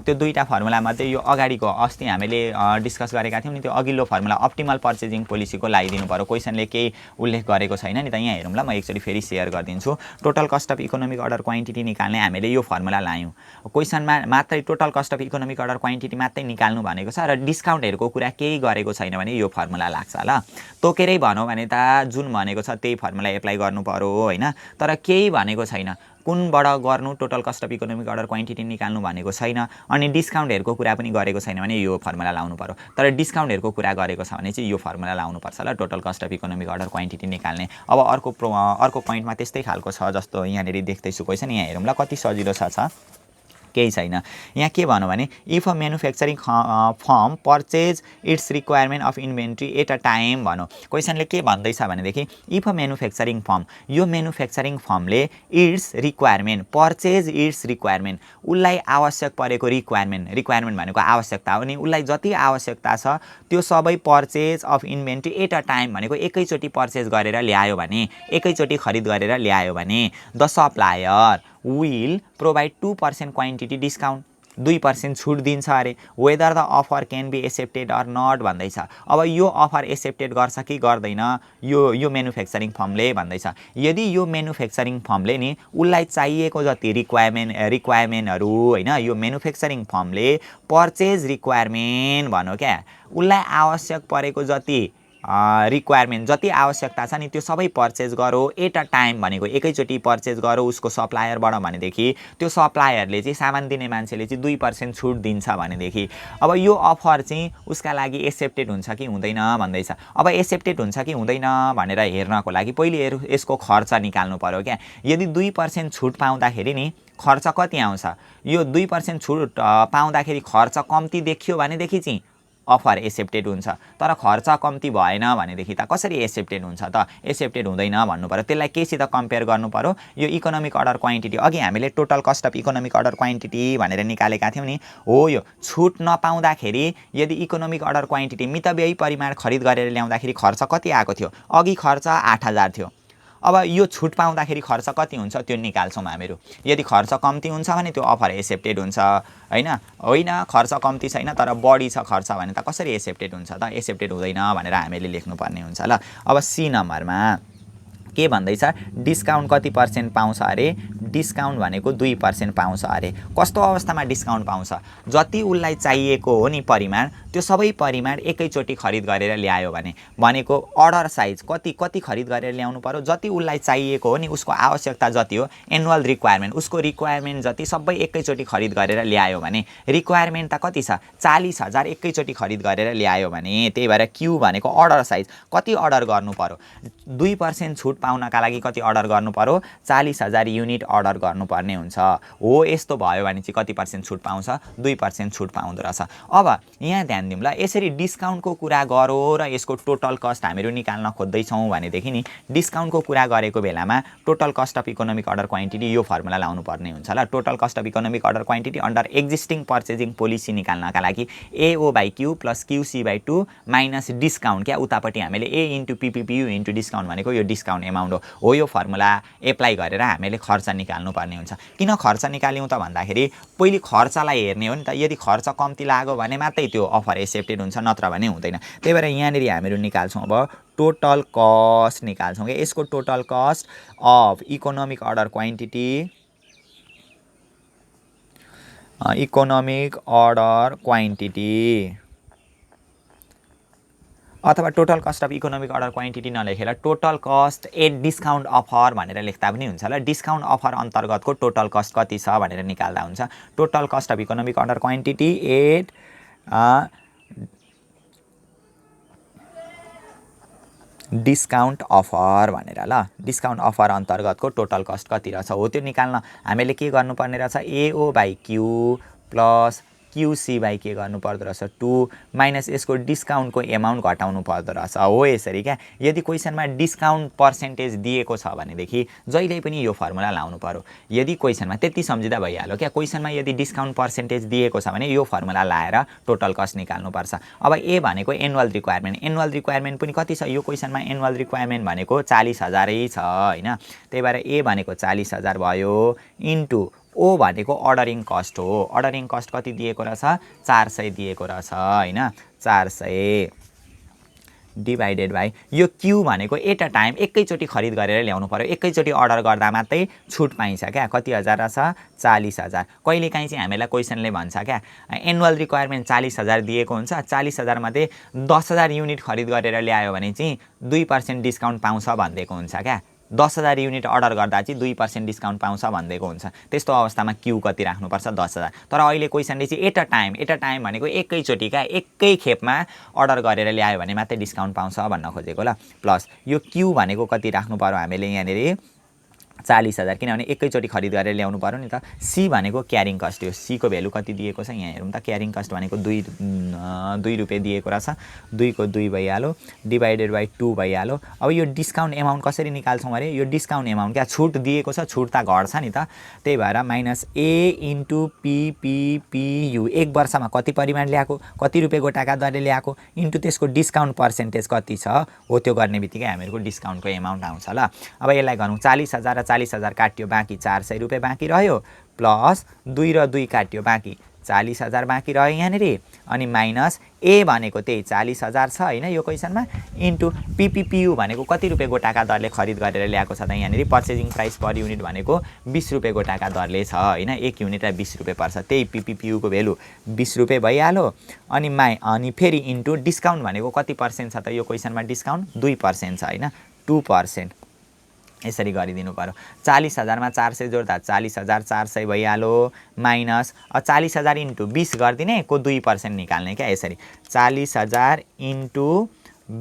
त्यो दुईटा फर्मुला मध्ये यो अगाडिको अस्ति हामीले डिस्कस गरेका थियौं नि त्यो अघिल्लो फर्मुला अप्टिमल पर्चेजिङ पोलिसीको लगाइदिनु पर्यो क्वेशनले केही उल्लेख गरेको छैन नि त यहाँ हेरौँ ल म एकचोटी फेरि शेयर गरिदिन्छु। Total cost of economic order quantity निकाल्ने हामीले यो फर्मुला लायौं क्वेशनमा मात्रै total cost of economic order quantity मात्रै निकाल्नु भनेको छ र डिस्काउन्टहरुको कुरा केही गरेको छैन भने यो फर्मुला लाग्छ ल। तोकेरै भनौं भने त जुन भनेको छ त्यही फर्मुला एप्लाई गर्नु पर्यो हैन तर केही भनेको छैन कुनबाट गर्नु total cost of economic order quantity निकाल्नु भनेको छैन अनि डिस्काउन्टहरुको कुरा पनि गरेको छैन भने यो फर्मुला लाउनु पर्यो तर डिस्काउन्टहरुको कुरा गरेको छ भने चाहिँ यो फर्मुला लाउनु पर्छ ल total cost of economic order quantity निकाल्ने। अब अर्को पोइन्टमा त्यस्तै खालको छ जस्तो यहाँनेरि देख्दैछु क्वेशन यहाँ हेरौँ ल कति सजिलो छ केही छैन। यहाँ के भन्नु भने if a manufacturing firm purchase its requirement of inventory at a time भनौँ क्वेशनले के भन्दैछ भनेदेखि इफ अ म्यानुफ्याक्चरिङ फर्म यो म्यानुफ्याक्चरिङ फर्मले its requirement purchase its requirement उसलाई आवश्यक परेको रिक्वायरमेन्ट भनेको आवश्यकता हो नि उसलाई जति आवश्यकता छ त्यो सबै purchase of inventory at a time भनेको एकैचोटि पर्चेज गरेर ल्यायो भने एकैचोटि खरिद गरेर ल्यायो भने the supplier will provide 2% quantity discount 2% छुट दिन्छ अरे whether the offer can be accepted or not भन्दैछ। अब यो अफर एक्सेप्टेड गर्छ कि गर्दैन यो म्यानुफ्याक्चरिङ फर्मले भन्दैछ। यदि यो म्यानुफ्याक्चरिङ फर्मले नि उसलाई चाहिएको जति रिक्वायरमेन्टहरु हैन यो म्यानुफ्याक्चरिङ फर्मले पर्चेज रिक्वायरमेन्ट भनौँ क्या उसलाई आवश्यक परेको जति रिक्वायरमेन्ट जति आवश्यकता छ नि त्यो सबै purchase Garo at a time भनेको एकैचोटि पर्चेज गरो उसको सप्लायरबाट भनेदेखि त्यो सप्लायरले चाहिँ सामान दिने मान्छेले चाहिँ 2% छुट दिन्छ भनेदेखि अब यो अफर चाहिँ उसका लागि एक्सेप्टेड हुन्छ कि हुँदैन भन्दैछ। अब एक्सेप्टेड हुन्छ कि हुँदैन भनेर हेर्नको लागि पहिले यसको खर्च निकाल्नु पर्यो क्या। यदि 2% छुट पाउँदाखेरि नि खर्च कति आउँछ यो 2% छुट पाउँदाखेरि खर्च कम्ती देखियो भनेदेखि चाहिँ अफर एक्सेप्टेड हुन्छ तर खर्च कम्ती भएन भनेदेखि त कसरी एक्सेप्टेड हुन्छ त एक्सेप्टेड हुँदैन भन्नु पर्यो। त्यसलाई केसित कम्पेयर गर्नु पर्यो यो इकोनोमिक अर्डर क्वान्टिटी अघि हामीले total cost of economic order quantity भनेर निकालेका थियौं नि हो यो छुट नपाउँदाखेरि यदि इकोनोमिक अर्डर क्वान्टिटी मितव्ययी परिमाण खरिद गरेर ल्याउँदाखेरि खर्च कति आएको थियो अघि खर्च 8,000 थियो। अब यो छुट पाउँदाखेरि खर्च कति हुन्छ त्यो निकाल्छौं हामीहरू। यदि खर्च कम्ती हुन्छ भने त्यो अफर एक्सेप्टेड हुन्छ होइन खर्च कम्ती छैन तर बढी छ खर्च भने त कसरी एक्सेप्टेड हुन्छ त एक्सेप्टेड हुँदैन भनेर हामीले लेख्नुपर्ने हुन्छ ल। अब सी नम्बरमा के भन्दैछ डिस्काउन्ट कति पर्सेन्ट पाउँछ अरे डिस्काउन्ट भनेको 2% पाउँछ अरे। कस्तो अवस्थामा डिस्काउन्ट पाउँछ जति उसलाई चाहिएको हो नि परिमाण त्यो सबै परिमाण एकैचोटि खरिद गरेर ल्यायो भने भनेको अर्डर साइज कति खरिद गरेर ल्याउनु पर्यो जति उसलाई चाहिएको हो नि उसको आवश्यकता जति हो एनुअल रिक्वायरमेन्ट उसको रिक्वायरमेन्ट जति सबै एकैचोटि खरिद गरेर ल्यायो भने रिक्वायरमेन्ट त कति छ 40,000 एकैचोटि खरिद गरेर ल्यायो भने त्यही भएर क्यू भनेको अर्डर साइज कति अर्डर गर्नु पर्यो 2% छुट पाउनका लागि कति अर्डर गर्नु पर्यो 40,000 युनिट अर्डर गर्नुपर्ने हुन्छ हो यस्तो भयो भने चाहिँ कति % छुट पाउँछ 2% छुट पाउँदो रहेछ अब यहाँ ध्यान दिउँ ल यसरी डिस्काउन्टको कुरा गरौ र यसको टोटल कस्ट हामीहरू निकाल्न खोज्दै छौं भनेदेखि नि डिस्काउन्टको कुरा गरेको बेलामा total cost of economic order quantity यो फर्मुला लाउनु पर्ने हुन्छ ल total cost of economic order quantity under existing purchasing policy निकाल्नका लागि AO/Q + QC/2 माइनस डिस्काउन्ट क्या उतापट्टि हामीले A * PPPU * डिस्काउन्ट भनेको यो डिस्काउन्ट एमाउन्ट हो यो फर्मुला एप्लाई गरेर हामीले खर्च निकाल्नु पर्ने हुन्छ किन खर्च निकाल्यौं त भन्दाखेरि पहिले खर्चलाई हेर्ने हो नि त यदि खर्च कम्ती लाग्यो भने मात्रै त्यो अफर एक्सेप्टेड हुन्छ नत्र भने हुँदैन त्यही भएर यहाँनेरि हामीहरू निकाल्छौं अब टोटल कस्ट निकाल्छौं के यसको total cost of economic order quantity अथवा total cost of economic order quantity नलेखेर total cost at discount offer भनेर लेख्दा पनि हुन्छ ल डिस्काउन्ट अफर अन्तर्गतको टोटल कस्ट कति छ भनेर निकाल्दा हुन्छ total cost of economic order quantity at discount offer भनेर ल डिस्काउन्ट अफर अन्तर्गतको टोटल कस्ट कति रहेछ हो त्यो निकाल्न हामीले के गर्नुपर्ने रहेछ AO/Q + QC/K गर्नु पर्दो रहेछ 2 माइनस यसको डिस्काउन्टको एमाउन्ट घटाउनु पर्दो रहेछ हो यसरी क्या यदि क्वेशनमा डिस्काउन्ट पर्सेन्टेज दिएको छ भनेदेखि जहिले पनि यो फर्मुला लाउनु पर्यो यदि क्वेशनमा त्यति सम्झिदा भइहाल्यो क्या क्वेशनमा यदि डिस्काउन्ट पर्सेन्टेज दिएको छ भने यो फर्मुला लाएर टोटल कस्ट निकाल्नु पर्छ अब ए भनेको एनुअल रिक्वायरमेन्ट पनि कति छ यो क्वेशनमा एनुअल रिक्वायरमेन्ट भनेको 40,000 छ हैन त्यही भएर ए भनेको 40,000 भयो इन्टु ओ भनेको अर्डरिङ कस्ट हो अर्डरिङ कस्ट कति दिएको रहेछ 400 दिएको रहेछ हैन 400 डिवाइडेड बाइ यो क्यू भनेको एट अ टाइम एकैचोटी खरिद गरेर ल्याउनु पर्यो एकैचोटी अर्डर गर्दा मात्रै छुट पाइन्छ क्या कति हजार रहेछ 40,000 कहिलेकाहीँ चाहिँ हामीलाई क्वेशनले भन्छ क्या एनुअल रिक्वायरमेन्ट 40,000 दिएको हुन्छ 40,000 मध्ये 10,000 युनिट खरिद गरेर ल्यायो भने चाहिँ 2% डिस्काउन्ट पाउँछ भन्दैको हुन्छ क्या 10,000 युनिट अर्डर गर्दा चाहिँ 2% डिस्काउन्ट पाउँछ भन्दैको हुन्छ त्यस्तो अवस्थामा क्यू कति राख्नुपर्छ 10,000 तर अहिले क्वेशनले चाहिँ एट अ टाइम भनेको एकैचोटी क्या एकै खेपमा अर्डर गरेर ल्यायो भने मात्रै डिस्काउन्ट पाउँछ भन्न खोजेको ल प्लस यो क्यू भनेको कति राख्नु पर्यो हामीले यहाँनेरि 40,000 किनभने एकैचोटी खरिद गरेर ल्याउनु पर्यो नि त सी भनेको क्यारिङ कस्ट हो सी को भ्यालु कति दिएको छ यहाँ हेरौँ त क्यारिङ कस्ट भनेको 2 रुपैयाँ दिएको रहेछ 2 को 2 भइहाल्यो डिवाइडेड बाइ 2 भइहाल्यो अब यो डिस्काउन्ट एमाउन्ट कसरी निकाल्छौँ अरे यो डिस्काउन्ट एमाउन्ट क्या छुट दिएको छ छुट त घट्छ नि त त्यही भएर माइनस A * PPPU एक वर्षमा कति परिमाण ल्याएको कति रुपैयाँ गोटाका दरले ल्याएको इन्टु त्यसको डिस्काउन्ट पर्सेन्टेज कति छ हो त्यो गर्ने बित्तिकै हामीहरूको डिस्काउन्टको एमाउन्ट आउँछ ल अब यसलाई गरौँ 40,000 र 40,000 काट्यो बाँकी 400 रुपैयाँ बाँकी रह्यो प्लस 2 र 2 काट्यो बाँकी 40,000 बाँकी रह्यो यहाँनेरि अनि माइनस ए भनेको त्यही 40,000 छ हैन यो क्वेशनमा इन्टु PPPU भनेको कति रुपैयाँ गोटाका दरले खरिद गरेर ल्याएको छ त यहाँनेरि पर्चेजिङ प्राइस पर युनिट भनेको 20 रुपैयाँ गोटाका दरले छ हैन एक युनिटलाई 20 रुपैयाँ पर्छ त्यही PPPU को भ्यालु 20 रुपैयाँ भइहाल्यो अनि फेरि इन्टु डिस्काउन्ट भनेको कति पर्सेन्ट छ त यो क्वेशनमा डिस्काउन्ट 2% छ हैन 2% यसरी गरिदिनु पर्यो 40,000 मा 400 जोड्दा 40,400 भइहाल्यो माइनस 40,000 इन्टु 20 गरिदिने को 2% निकाल्ने क्या यसरी 40,000 इन्टु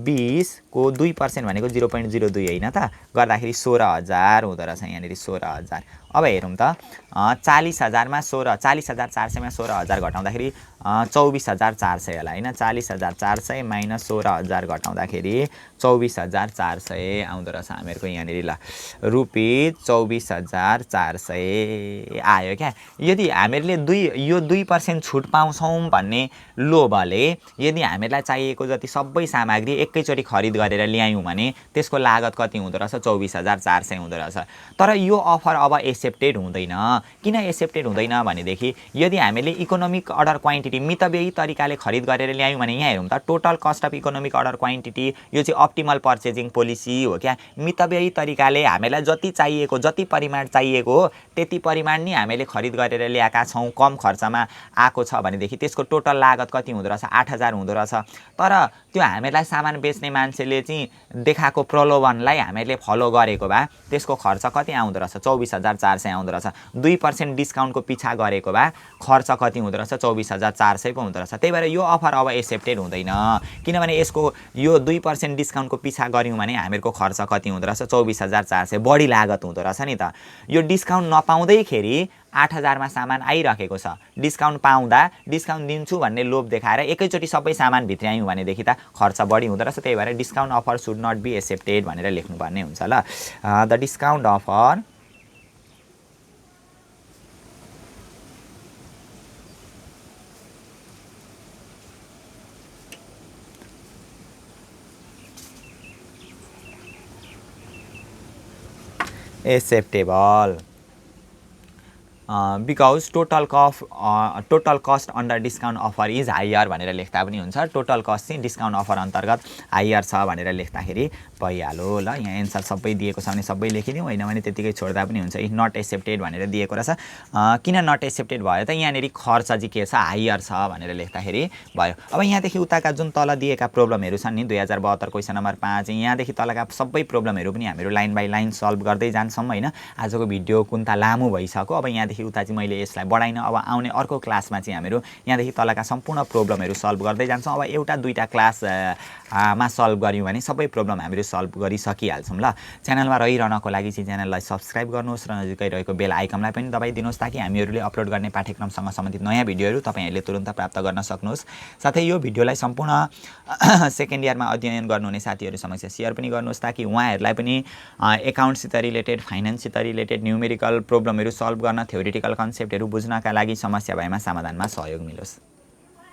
20 को 2% भनेको 0.02 हैन त गर्दाखेरि 16,000 हुँदो रहेछ यहाँनेरि 16,000 अब हेरौँ त 40,000 मा 40,400 मा 16,000 घटाउँदाखेरि 24,400 होला हैन 40,400 माइनस 16,000 घटाउँदाखेरि 24,400 आउँदो रहेछ हामीहरूको यहाँनेरि ल रुपैयाँ 24,400 आयो क्या यदि हामीहरूले 2% छुट पाउँछौँ भन्ने लोभले यदि हामीलाई चाहिएको जति सबै सामग्री एकैचोटी खरिद गरेर ल्यायौँ भने त्यसको लागत कति हुँदो रहेछ 24,400 हुँदो रहेछ तर यो अफर अब एक्सेप्टेड हुँदैन किन एक्सेप्टेड हुँदैन भनेदेखि यदि हामीले इकोनोमिक अर्डर क्वान्टिटी मितव्ययी तरिकाले खरिद गरेर ल्यायौँ भने यहाँ हेरौँ त total cost of economic order quantity यो चाहिँ अप्टिमल पर्चेजिङ पोलिसी हो क्या मितव्ययी तरिकाले हामीलाई जति चाहिएको जति परिमाण चाहिएको हो त्यति परिमाण नि हामीले खरिद गरेर ल्याएका छौँ कम खर्चमा आएको छ भनेदेखि त्यसको टोटल लागत कति हुँदो रहेछ 8,000 हुँदो रहेछ तर त्यो हामीलाई सामान बेच्ने मान्छेले उनीहरूले चाहिँ देखाएको प्रलोभनलाई हामीहरूले फलो गरेको भए त्यसको खर्च कति आउँदो रहेछ 24,400 आउँदो रहेछ 2% डिस्काउन्टको पिछा गरेको भए खर्च कति हुँदो रहेछ 24,400 पो हुँदो रहेछ त्यही भएर यो अफर अब एक्सेप्टेड हुँदैन किनभने यसको यो 2% डिस्काउन्टको पिछा गर्यौं भने हामीहरूको खर्च कति हुँदो रहेछ 24,400 बढी लागत हुँदो रहेछ नि त यो डिस्काउन्ट नपाउँदैखेरि 8,000 मा सामान आइराखेको छ डिस्काउन्ट पाउँदा डिस्काउन्ट दिन्छु भन्ने लोभ देखाएर एकैचोटी सबै सामान भित्र्यायौं भनेदेखि त खर्च बढी हुँदो रहेछ त्यही भएर discount offer should not be accepted भनेर लेख्नुपर्ने हुन्छ ल the discount offer acceptable because total cost under discount offer is higher भनेर लेख्दा पनि हुन्छ टोटल कस्ट चाहिँ डिस्काउन्ट अफर अन्तर्गत हायर छ भनेर लेख्दाखेरि भइहाल्यो ल यहाँ एन्सर सबै दिएको छ भने सबै लेखिदिउँ हैन भने त्यतिकै छोड्दा पनि हुन्छ इफ नट एक्सेप्टेड भनेर दिएको रहेछ किन नट एक्सेप्टेड भयो त यहाँनेरि खर्च चाहिँ के छ हायर छ भनेर लेख्दाखेरि भयो अब यहाँदेखि उताका जुन तल दिएका प्रब्लमहरु छन् नि 2072 क्वेशन नम्बर 5 यहाँदेखि तलका सबै प्रब्लमहरु पनि हामीहरु लाइन बाइ लाइन सल्भ गर्दै जान्छौं हैन आजको भिडियो कुन्ता लामो भइसक्यो अब यहाँदेखि उता चाहिँ मैले यसलाई बढाइन अब आउने अर्को क्लासमा चाहिँ हामीहरु यहाँदेखि तलका सम्पूर्ण प्रब्लमहरु सल्भ गर्दै जान्छौं अब एउटा दुईटा क्लास मा सल्भ गर्यौं भने सबै प्रब्लम हामीहरु सल्भ गरिसकिहाल्छौं ल च्यानलमा रहिरहनको लागि चाहिँ च्यानललाई सब्स्क्राइब गर्नुहोस् र नजिकै रहेको बेल आइकनलाई पनि दबाइदिनुहोस् ताकि हामीहरुले अपलोड गर्ने पाठ्यक्रमसँग सम्बन्धित नयाँ भिडियोहरु तपाईहरुले तुरुन्त प्राप्त गर्न सक्नुहोस् साथै यो भिडियोलाई सम्पूर्ण सेकेन्ड इयरमा अध्ययन गर्नुहुने साथीहरु समक्ष शेयर पनि गर्नुहोस् ताकि उहाँहरुलाई पनि एकाउन्टसित रिलेटेड फाइनान्ससित रिलेटेड न्यूमेरिकल प्रब्लमहरु सल्भ गर्न थ्योरेटिकल कन्सेप्टहरु बुझ्नका लागि समस्या भएमा समाधानमा सहयोग मिलोस्।